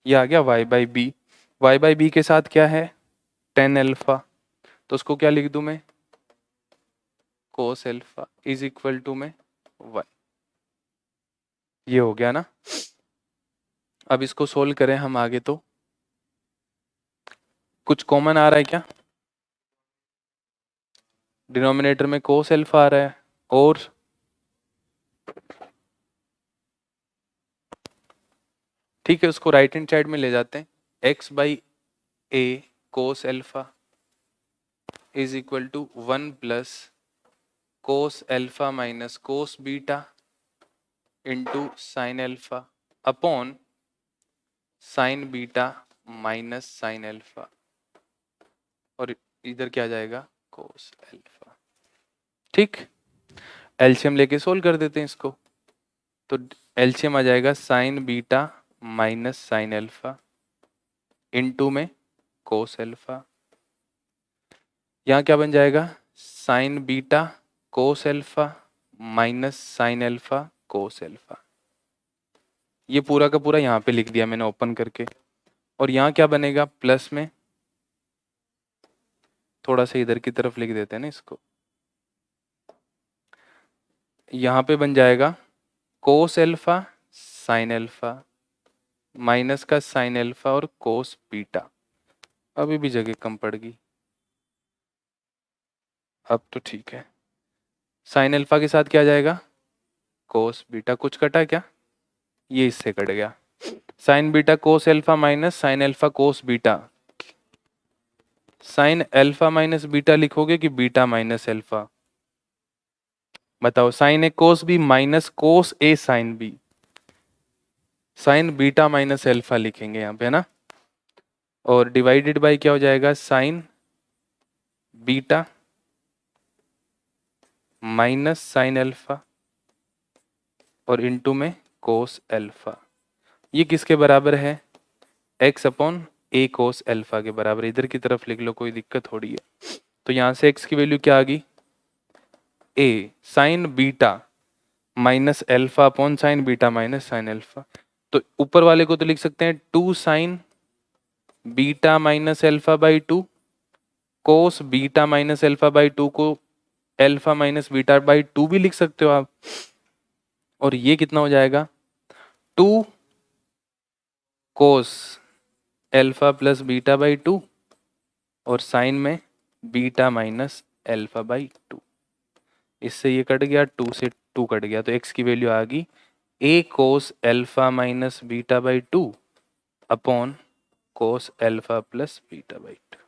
ये आ गया y by b. y by b के साथ क्या है, टेन एल्फा, तो उसको क्या लिख दूं मैं, cos alpha is equal to में y। ये हो गया ना। अब इसको सोल्व करें हम आगे, तो कुछ कॉमन आ रहा है क्या, डिनोमिनेटर में कोस एल्फा आ रहा है, और ठीक है उसको राइट हैंड साइड में ले जाते हैं, x by a cos alpha is equal to 1 plus cos alpha minus cos beta into sine alpha upon sine beta minus sine alpha, और इधर क्या आ जाएगा, कोस एल्फा। ठीक, एलसीएम लेके सोल्व कर देते हैं इसको, तो एलसीएम आ जाएगा sine beta minus sine alpha into में कोस एल्फा। यहाँ क्या बन जाएगा, sine beta cos alpha minus sine alpha cos alpha. ये पूरा का पूरा यहाँ पे लिख दिया मैंने ओपन करके। और यहाँ क्या बनेगा, प्लस में थोड़ा सा इधर की तरफ लिख देते हैं ना इसको, यहाँ पे बन जाएगा cos alpha sign alpha minus का साइन एल्फा और कोस बीटा। अभी भी जगह कम पड़ गई, अब तो ठीक है। साइन एल्फा के साथ क्या आ जाएगा, कोस बीटा, कुछ कटा क्या, ये इससे कट गया, sine beta cos alpha minus sine alpha cos beta. Sine alpha minus beta लिखोगे कि बीटा माइनस एल्फा, बताओ, sine A cos B minus cos A sine B, sine beta minus alpha लिखेंगे यहाँ पे, है ना। और डिवाइडेड बाय क्या हो जाएगा, sine beta minus sine alpha और इनटू में कोस एल्फा। ये किसके बराबर है, x अपॉन ए कोस एल्फा के बराबर। इधर की तरफ लिख लो, कोई दिक्कत थोड़ी है। तो यहाँ से x की वैल्यू क्या आ गई, a sign beta minus alpha upon sine beta minus sine alpha. तो ऊपर वाले को तो लिख सकते हैं 2 sign beta minus alpha by 2, cos beta minus alpha by 2 को एल्फा माइनस बीटा बाई 2 भी लिख सकते हो आप। और ये कितना हो जाएगा, 2 कोस एल्फा प्लस बीटा बाई 2 और साइन में बीटा माइनस एल्फा बाई 2। इससे ये कट गया, 2 से 2 कट गया, तो x की वैल्यू आ गई a cos alpha minus beta by 2 upon cos alpha plus beta by 2।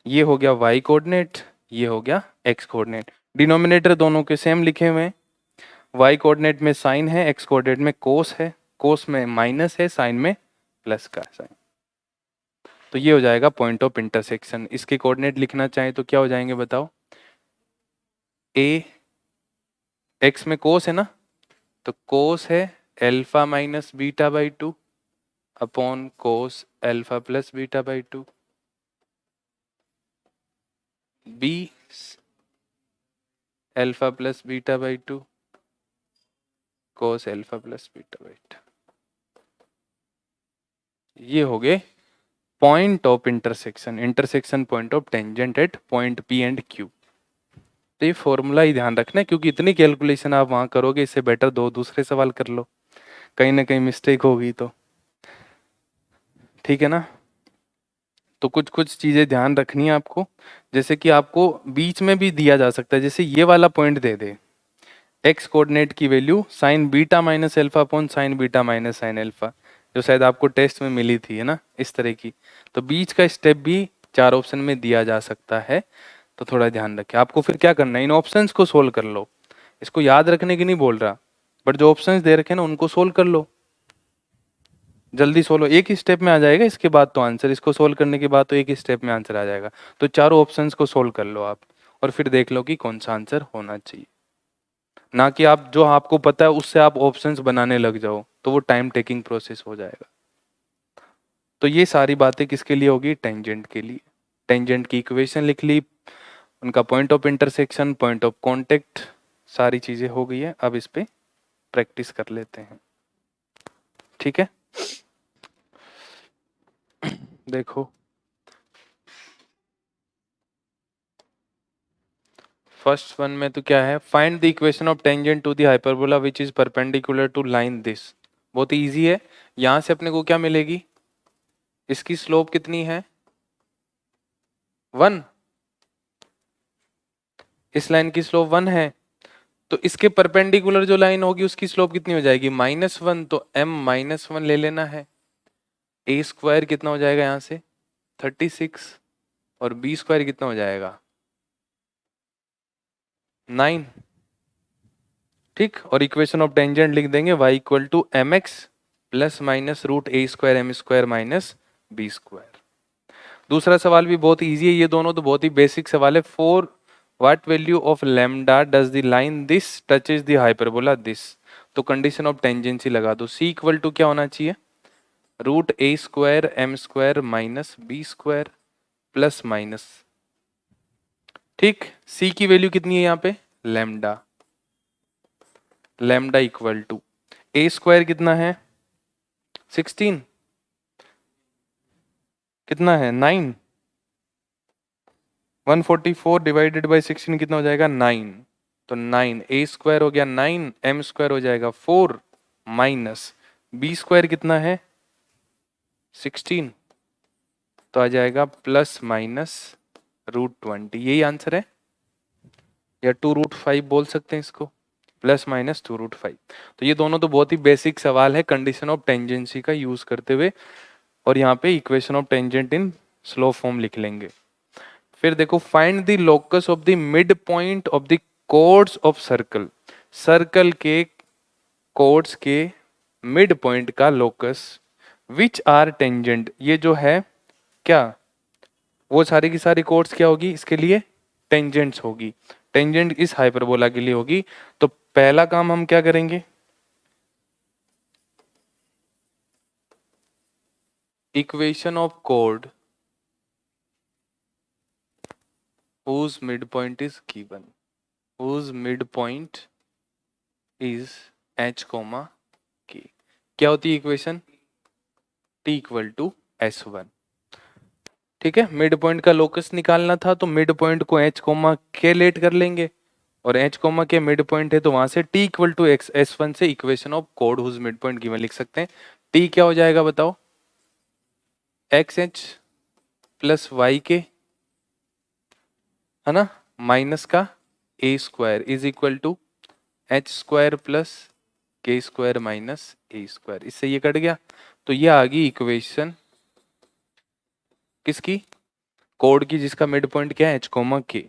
ये हो गया y कोऑर्डिनेट, ये हो गया x कोऑर्डिनेट। डिनोमिनेटर दोनों के सेम लिखे हुए हैं। y कोऑर्डिनेट में साइन है, x कोऑर्डिनेट में कोस है, कोस में माइनस है, साइन में प्लस का साइन। तो ये हो जाएगा पॉइंट ऑफ इंटरसेक्शन। इसके कोऑर्डिनेट लिखना चाहें तो क्या हो जाएंगे बताओ? a, x में कोस है ना, तो कोस है alpha minus beta by 2 upon cos alpha plus beta by 2। b alpha plus beta by 2 cos alpha plus beta by 2। ये हो गए point of intersection, intersection point of tangent at point P and Q. तो ये formula ही ध्यान रखना है, क्योंकि इतनी कैलकुलेशन आप वहां करोगे, इससे बेटर दो दूसरे सवाल कर लो, कहीं ना कहीं मिस्टेक होगी तो। ठीक है ना? तो कुछ कुछ चीजें ध्यान रखनी है आपको, जैसे कि आपको बीच में भी दिया जा सकता है, जैसे ये वाला पॉइंट दे दे, एक्स कोऑर्डिनेट की value sign beta minus alpha upon sine beta minus sine alpha, जो शायद आपको टेस्ट में मिली थी, है ना, इस तरह की। तो बीच का स्टेप भी चार ऑप्शन में दिया जा सकता है, तो थोड़ा ध्यान रखें। आपको फिर क्या करना है, इन ऑप्शंस को सोल्व कर लो। इसको याद रखने की नहीं बोल रहा, बट जो ऑप्शंस दे रखे हैं ना उनको सोल्व कर लो, जल्दी सोल्व, एक ही स्टेप में आ जाएगा इसके बाद तो आंसर, इसको सोल्व करने के बाद तो एक ही स्टेप में आंसर आ जाएगा। तो चारों ऑप्शंस को सोल्व कर लो आप, और फिर देख लो कि कौन सा आंसर होना चाहिए। ना कि आप जो आपको पता है उससे आप ऑप्शंस बनाने लग जाओ, तो वो टाइम टेकिंग प्रोसेस हो जाएगा। तो ये सारी बातें किसके लिए होगी? टेंजेंट के लिए। टेंजेंट की इक्वेशन लिख ली, उनका point of intersection, point of contact, सारी चीजें हो गई है। अब इस पे प्रैक्टिस कर लेते हैं। ठीक है, देखो फर्स्ट वन में तो क्या है, find the equation of tangent to the hyperbola which is perpendicular to line this. बहुत ही इजी है। यहां से अपने को क्या मिलेगी? इसकी स्लोप कितनी है? 1। इस लाइन की स्लोप 1 है, तो इसके परपेंडिकुलर जो लाइन होगी उसकी स्लोप कितनी हो जाएगी? -1। तो m-1 ले लेना है। ए स्क्वायर कितना हो जाएगा यहां से? 36, और बी स्क्वायर कितना हो जाएगा? 9। ठीक, और इक्वेशन ऑफ टेंजेंट लिख देंगे y equal to m x plus minus root a square m square minus b square. दूसरा सवाल भी बहुत इजी है, ये दोनों तो बहुत ही बेसिक सवाल है। For what value of lambda does the line this touches the hyperbola this. तो कंडीशन ऑफ टेंजेंसी लगा दो। c इक्वल टू क्या होना चाहिए? Root a square m square minus b square plus minus. ठीक, c की वैल्यू कितनी है यहाँ पे? Lambda. Lambda equal to a square कितना है? 16। कितना है? 9। 144 डिवाइडेड बाई 16 कितना हो जाएगा? 9। तो 9 ए स्क्वायर हो गया 9, एम स्क्वायर हो जाएगा 4 माइनस बी स्क्वायर कितना है? 16। तो आ जाएगा प्लस माइनस √20। यही आंसर है, या 2√5 बोल सकते हैं इसको, प्लस माइनस 2√5। तो ये दोनों तो बहुत ही बेसिक सवाल है कंडीशन ऑफ टेंजेंसी का यूज करते हुए, और यहाँ पे equation of tangent in slow form लिख लेंगे। फिर देखो, find the locus of the mid point of the codes of circle. Circle के कोड्स के मिड पॉइंट का लोकस विच आर टेंजेंट, ये जो है क्या, वो सारी की सारी कोड्स क्या होगी इसके लिए? टेंजेंट्स होगी। टेंजेंट इस हाइपरबोला के लिए होगी। तो पहला काम हम क्या करेंगे? Equation of code whose midpoint is given, whose midpoint is h, k। क्या होती है equation? t equal to s1। ठीक है, मिड पॉइंट का लोकस निकालना था, तो मिड पॉइंट को h, k लेट कर लेंगे, और h, k मिड पॉइंट है, तो वहां से t इक्वल टू s1 से equation of code whose midpoint given लिख सकते हैं। t क्या हो जाएगा बताओ? xh प्लस yk, है ना, माइनस का a square is equal to h square plus k square minus a square, इससे ये कट गया, तो ये आ गई इक्वेशन किसकी, कोड की, जिसका मिड पॉइंट क्या है h comma k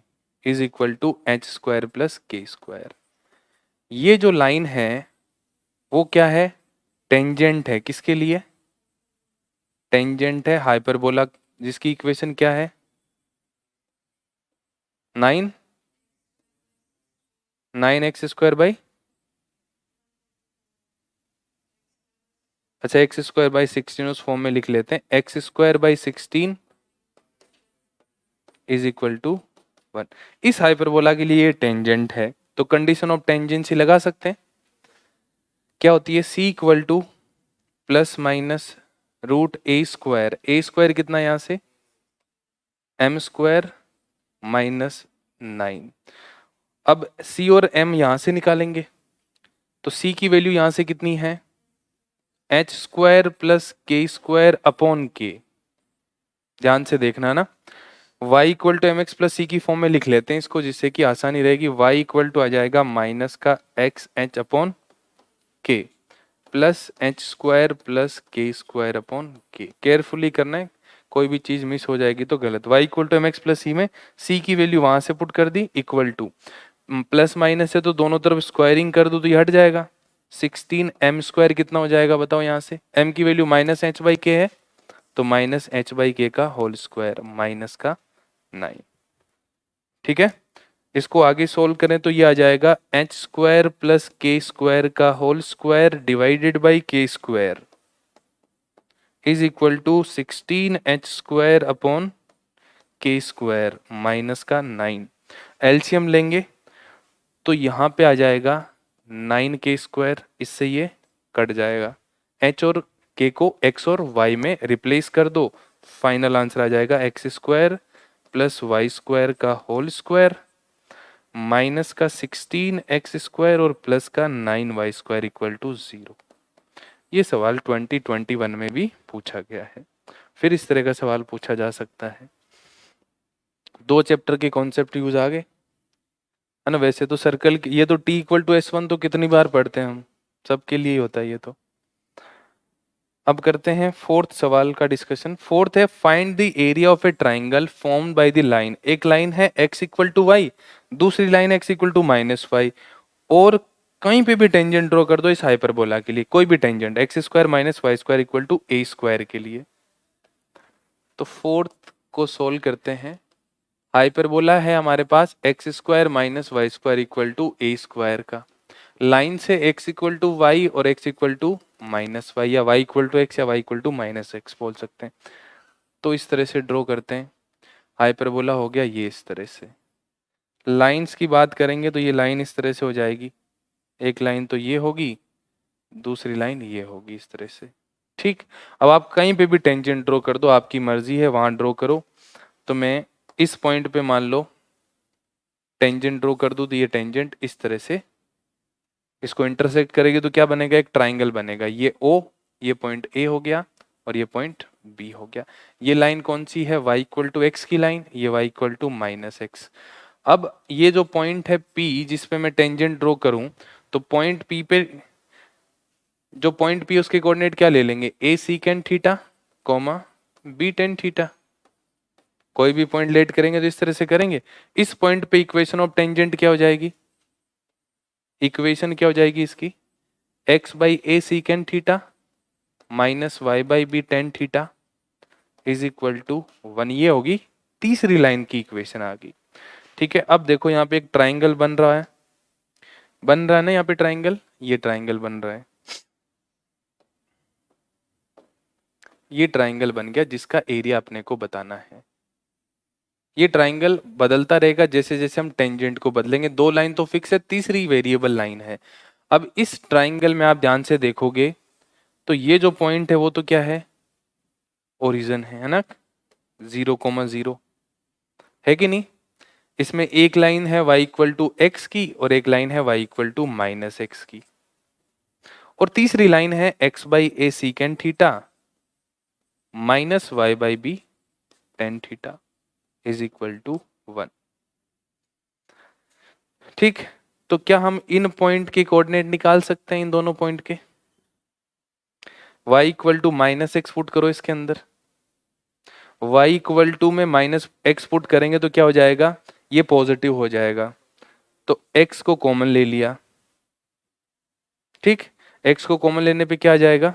is equal to h square plus k square. ये जो लाइन है वो क्या है, टेंजेंट है, किसके लिए, टेंजेंट है हाइपरबोला, जिसकी इक्वेशन क्या है 9x स्क्वायर बाई, अच्छा एक्स स्क्वायर बाई 16 उस फॉर्म में लिख लेते हैं, x square by 16 is equal to 1। इस हाइपरबोला के लिए ये टेंजेंट है, तो कंडीशन ऑफ टेंजेंसी लगा सकते हैं, क्या होती है c equal to plus minus root a square कितना यहां से एम स्क्वायर माइनस 9। अब सी और एम यहां से निकालेंगे, तो सी की वैल्यू यहां से कितनी है h square plus k square upon k, ध्यान से देखना ना, y equal to m x plus c की फॉर्म में लिख लेते हैं इसको, जिससे कि आसानी रहेगी, y इक्वल टू आ जाएगा माइनस का एक्स एच अपॉन के plus H square plus k square upon के। केयरफुली करना है, कोई भी चीज मिस हो जाएगी तो गलत। y equal to m x plus c में c की वैल्यू वहां से पुट कर दी, इक्वल टू प्लस माइनस है तो दोनों तरफ स्क्वायरिंग कर दो तो ये हट जाएगा, 16 एम स्क्वायर कितना हो जाएगा बताओ, यहाँ से m की वैल्यू माइनस एच बाई के है, तो माइनस एच बाई के का होल स्क्वायर माइनस का 9। ठीक है, इसको आगे सोल्व करें तो ये आ जाएगा h square plus k square का whole square divided by k square is equal to 16 h square upon k square minus का 9। एलसीएम लेंगे तो यहाँ पे आ जाएगा 9 के स्क्वायर, इससे ये कट जाएगा, एच और के को एक्स और वाई में रिप्लेस कर दो, फाइनल आंसर आ जाएगा x square plus y square का होल स्क्वायर माइनस का 16 एक्स स्क्वायर और प्लस का 9 वाई स्क्वायर इक्वल टू 0। ये सवाल 2021 में भी पूछा गया है, फिर इस तरह का सवाल पूछा जा सकता है। 2 चैप्टर के कॉन्सेप्ट यूज आ गए है ना। वैसे तो सर्कल ये तो t इक्वल टू s1 तो कितनी बार पढ़ते हैं हम, सबके लिए ही होता है ये तो। अब करते हैं फोर्थ सवाल का डिस्कशन। फोर्थ है find the area of a triangle formed by the line. एक लाइन है x इक्वल टू वाई, दूसरी line x equal to minus y, और कहीं पे भी टेंजेंट ड्रॉ कर दो इस हाइपरबोला के लिए, कोई भी tangent x square minus y square equal to a square के लिए। तो फोर्थ को सोल्व करते हैं। हाइपरबोला है हमारे पास x square minus y square equal to a square का, लाइन से x इक्वल टू वाई और x equal to minus y, या y इक्वल टू एक्स या y equal to minus x बोल सकते हैं। तो इस तरह से ड्रॉ करते हैं, हाइपरबोला हो गया ये इस तरह से। लाइंस की बात करेंगे तो ये लाइन इस तरह से हो जाएगी, एक लाइन तो ये होगी, दूसरी लाइन ये होगी इस तरह से। ठीक, अब आप कहीं पे भी टेंजेंट ड्रॉ कर दो, आपकी मर्जी है, वहां ड्रॉ करो। तो मैं इस पॉइंट पे मान लो टेंजेंट ड्रॉ कर दूं, तो ये टेंजेंट इस तरह से इसको इंटरसेक्ट करेगी तो क्या बनेगा, एक ट्राइंगल बनेगा, ये O, ये पॉइंट A हो गया और ये पॉइंट B हो गया। ये लाइन कौन सी है, y इक्वल टू एक्स की लाइन, ये y equal to minus x. अब ये जो पॉइंट है P जिस पे मैं टेंजेंट ड्रॉ करूं, तो पॉइंट P पे जो पॉइंट P उसके कोऑर्डिनेट क्या ले लेंगे, A secant theta comma B tan theta. कोई भी पॉइंट लेट करेंगे तो इस तरह से करेंगे। इस पॉइंट पे इक्वेशन ऑफ टेंजेंट क्या हो जाएगी, इक्वेशन क्या हो जाएगी इसकी, x by a secant theta minus y by b tan theta is equal to 1। ये होगी तीसरी लाइन की इक्वेशन आ गई। ठीक है, अब देखो यहाँ पे एक ट्राइंगल बन रहा है, बन रहा है ना यहाँ पे ट्राइंगल, ये ट्राइंगल बन रहा है, ये ट्राइंगल बन गया जिसका एरिया अपने को बताना है। ये ट्राइंगल बदलता रहेगा जैसे जैसे हम टेंजेंट को बदलेंगे, 2 लाइन तो फिक्स है, तीसरी वेरिएबल लाइन है। अब इस ट्राइंगल में आप ध्यान से देखोगे तो ये जो पॉइंट है वो तो क्या है, ओरिजिन है ना, 0,0 है कि नहीं। इसमें एक लाइन है y इक्वल टू एक्स की और एक लाइन है y equal to minus x की, और तीसरी लाइन है x by a secant theta minus y by b tan theta is equal to 1। ठीक, तो क्या हम इन पॉइंट के कोऑर्डिनेट निकाल सकते हैं, इन दोनों पॉइंट के? y equal to minus x put करो इसके अंदर, y इक्वल टू में माइनस एक्स पुट करेंगे तो क्या हो जाएगा, ये पॉजिटिव हो जाएगा, तो x को कॉमन ले लिया, ठीक, x को कॉमन लेने पे क्या आ जाएगा,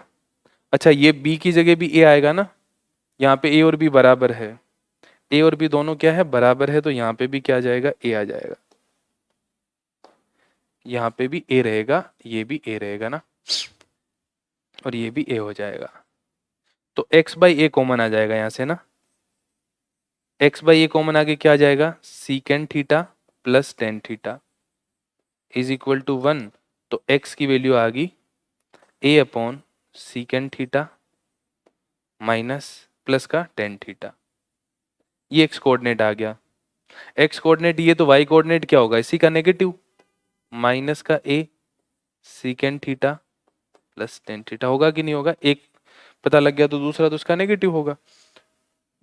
अच्छा ये b की जगह भी a आएगा ना, यहाँ पे a और b बराबर है, a और b दोनों क्या है, बराबर है, तो यहाँ पे भी क्या आ जाएगा, a आ जाएगा, यहाँ पे भी a रहेगा, ये भी a रहेगा ना, और ये भी a हो जाएगा, तो x बाई ए कॉमन आ जाएगा यहाँ से ना, x बाई ए कॉमन आगे क्या आ जाएगा, secant theta plus tan theta is equal to 1, तो x की वैल्यू आ गई a upon secant theta minus plus का टेन थीटा, ये x कोऑर्डिनेट आ गया, x कोऑर्डिनेट ये, तो y कोऑर्डिनेट क्या होगा, इसी का नेगेटिव, माइनस का a सीकेंड theta plus tan theta, होगा कि नहीं होगा, एक पता लग गया तो दूसरा तो उसका नेगेटिव होगा।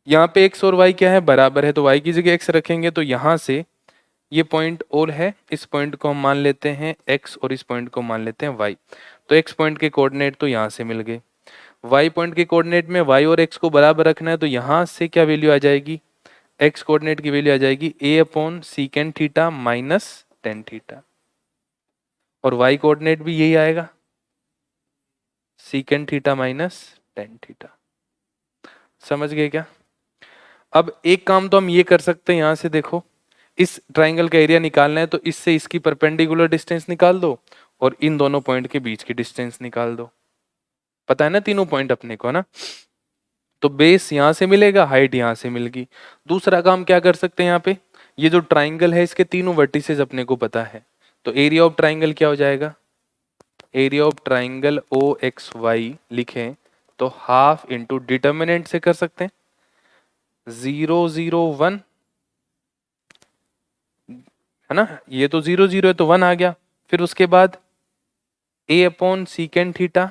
यहाँ पे x और y क्या है, बराबर है, तो y की जगह x रखेंगे, तो यहाँ से ये पॉइंट और है, इस पॉइंट को हम मान लेते हैं x और इस पॉइंट को मान लेते हैं y, तो x पॉइंट के कोऑर्डिनेट तो यहाँ से मिल गए, y पॉइंट के कोऑर्डिनेट में y और x को बराबर रखना है, तो यहाँ से क्या वैल्यू आ जाएगी, x कोऑर्डिनेट की वैल्यू आ जाएगी a upon secant theta minus tan theta, और y कोऑर्डिनेट भी यही आएगा, सीकेंड थीटा माइनस टेन थीटा। समझ गए क्या? अब एक काम तो हम ये कर सकते हैं, यहां से देखो, इस ट्राइंगल का एरिया निकालना है, तो इससे इसकी परपेंडिकुलर डिस्टेंस निकाल दो और इन दोनों पॉइंट के बीच की डिस्टेंस निकाल दो, पता है ना तीनों पॉइंट अपने को ना, तो बेस यहां से मिलेगा, हाइट यहां से मिलेगी। दूसरा काम क्या कर सकते हैं, यहाँ पे ये जो ट्राइंगल है इसके तीनों वर्टिसेस अपने को पता है, तो एरिया ऑफ ट्राइंगल क्या हो जाएगा, area of triangle O x y लिखें तो हाफ इंटू डिटर्मिनेंट से कर सकते हैं, 0 0 1 है ना, ये तो 0 0 है तो 1 आ गया, फिर उसके बाद a upon secant theta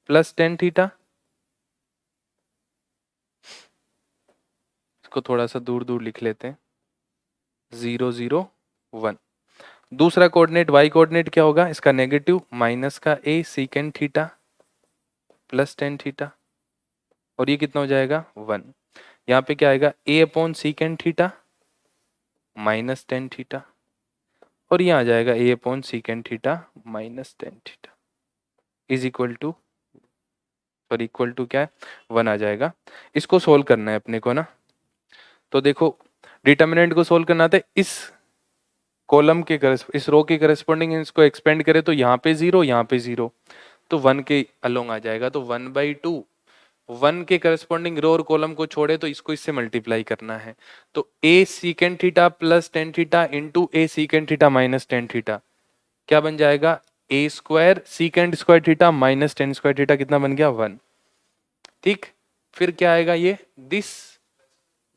plus tan theta, इसको थोड़ा सा दूर दूर लिख लेते हैं, 0 0 1। दूसरा कोऑर्डिनेट y कोऑर्डिनेट क्या होगा, इसका नेगेटिव, माइनस का a सीकेंड theta plus tan theta, और ये कितना हो जाएगा 1। यहाँ पे क्या आएगा, a upon secant theta minus tan theta, और यहाँ आ जाएगा a upon secant theta minus tan theta is equal to, और इक्वल टू क्या है, 1 आ जाएगा। इसको सोल्व करना है अपने को ना, तो देखो डिटर्मिनेंट को सोल्व करना था, इस कॉलम के इस रो के करस्पॉन्डिंग इसको एक्सपेंड करें तो यहाँ पे 0, यहाँ पे 0, तो 1 के अलोंग आ जाएगा, तो 1/2, 1 के करस्पॉन्डिंग रो और कॉलम को छोड़े तो इसको इससे मल्टीप्लाई करना है, तो a सीकेंड theta plus tan theta into a सीकेंड theta minus tan theta क्या बन जाएगा, a square secant square theta minus ten square theta, कितना बन गया 1, ठीक। फिर क्या आएगा, ये दिस,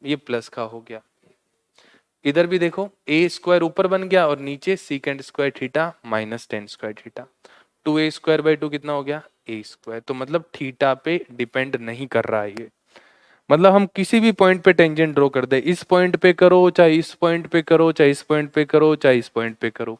ये प्लस का हो गया, इधर भी देखो a स्क्वायर ऊपर बन गया और नीचे secant square theta minus ten square theta, 2a square by 2 कितना हो गया, a स्क्वायर, तो मतलब थीटा पे डिपेंड नहीं कर रहा है ये, मतलब हम किसी भी पॉइंट पे टेंजेंट ड्रॉ कर दे, इस पॉइंट पे करो चाहे इस पॉइंट पे करो, चाहे इस पॉइंट पे करो चाहे इस पॉइंट पे करो,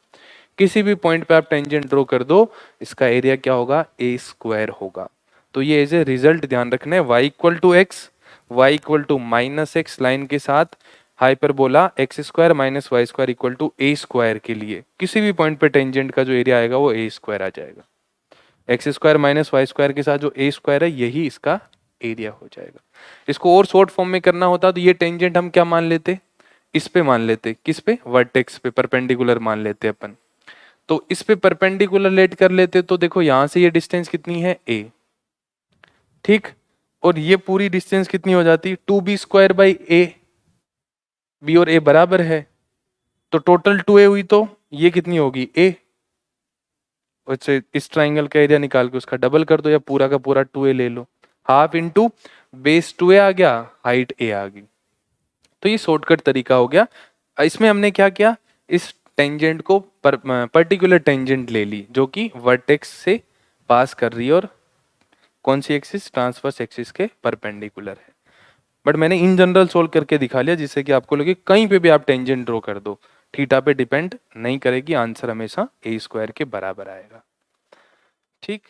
किसी भी पॉइंट पे आप टेंजेंट ड्रॉ कर दो, इसका एरिया क्या होगा, a स्क्वायर होगा। तो ये एज ए रिजल्ट ध्यान रखना है, y equal to x, y equal to minus x line के साथ hyperbola x square minus y square equal to a square के लिए किसी भी पॉइंट पे टेंजेंट का जो एरिया आएगा वो ए स्क्वायर आ जाएगा, x square minus y square के साथ जो ए स्क्वायर है यही इसका एरिया हो जाएगा। इसको और शॉर्ट फॉर्म में करना होता तो ये टेंजेंट हम क्या मान लेते, इस पे मान लेते, किस पे, वर्टेक्स पे परपेंडिकुलर मान लेते अपन, तो इस पे परपेंडिकुलर लेट कर लेते, तो देखो यहां से ये डिस्टेंस कितनी है a, ठीक, और ये पूरी डिस्टेंस कितनी हो जाती, 2b square by a, b और a बराबर है, तो टोटल 2a हुई, तो ये कितनी होगी a, उससे इस ट्राइंगल का एरिया निकाल के उसका डबल कर दो या पूरा का पूरा 2a ले लो, हाफ इंटू बेस 2a आ गया, हाइट a आ गई, तो ये शॉर्टकट तरीका हो गया। इसमें हमने क्या किया, इस टेंजेंट को पर्टिकुलर टेंजेंट ले ली जो कि वर्टेक्स से पास कर रही है और कौन सी एक्सिस, ट्रांसवर्स एक्सिस के परपेंडिकुलर है, बट मैंने इन जनरल सोल्व करके दिखा लिया जिससे कि आपको लगे कहीं पे भी आप टेंजेंट ड्रॉ कर दो, थीटा पे डिपेंड नहीं करेगी, आंसर हमेशा a स्क्वायर के बराबर आएगा। ठीक।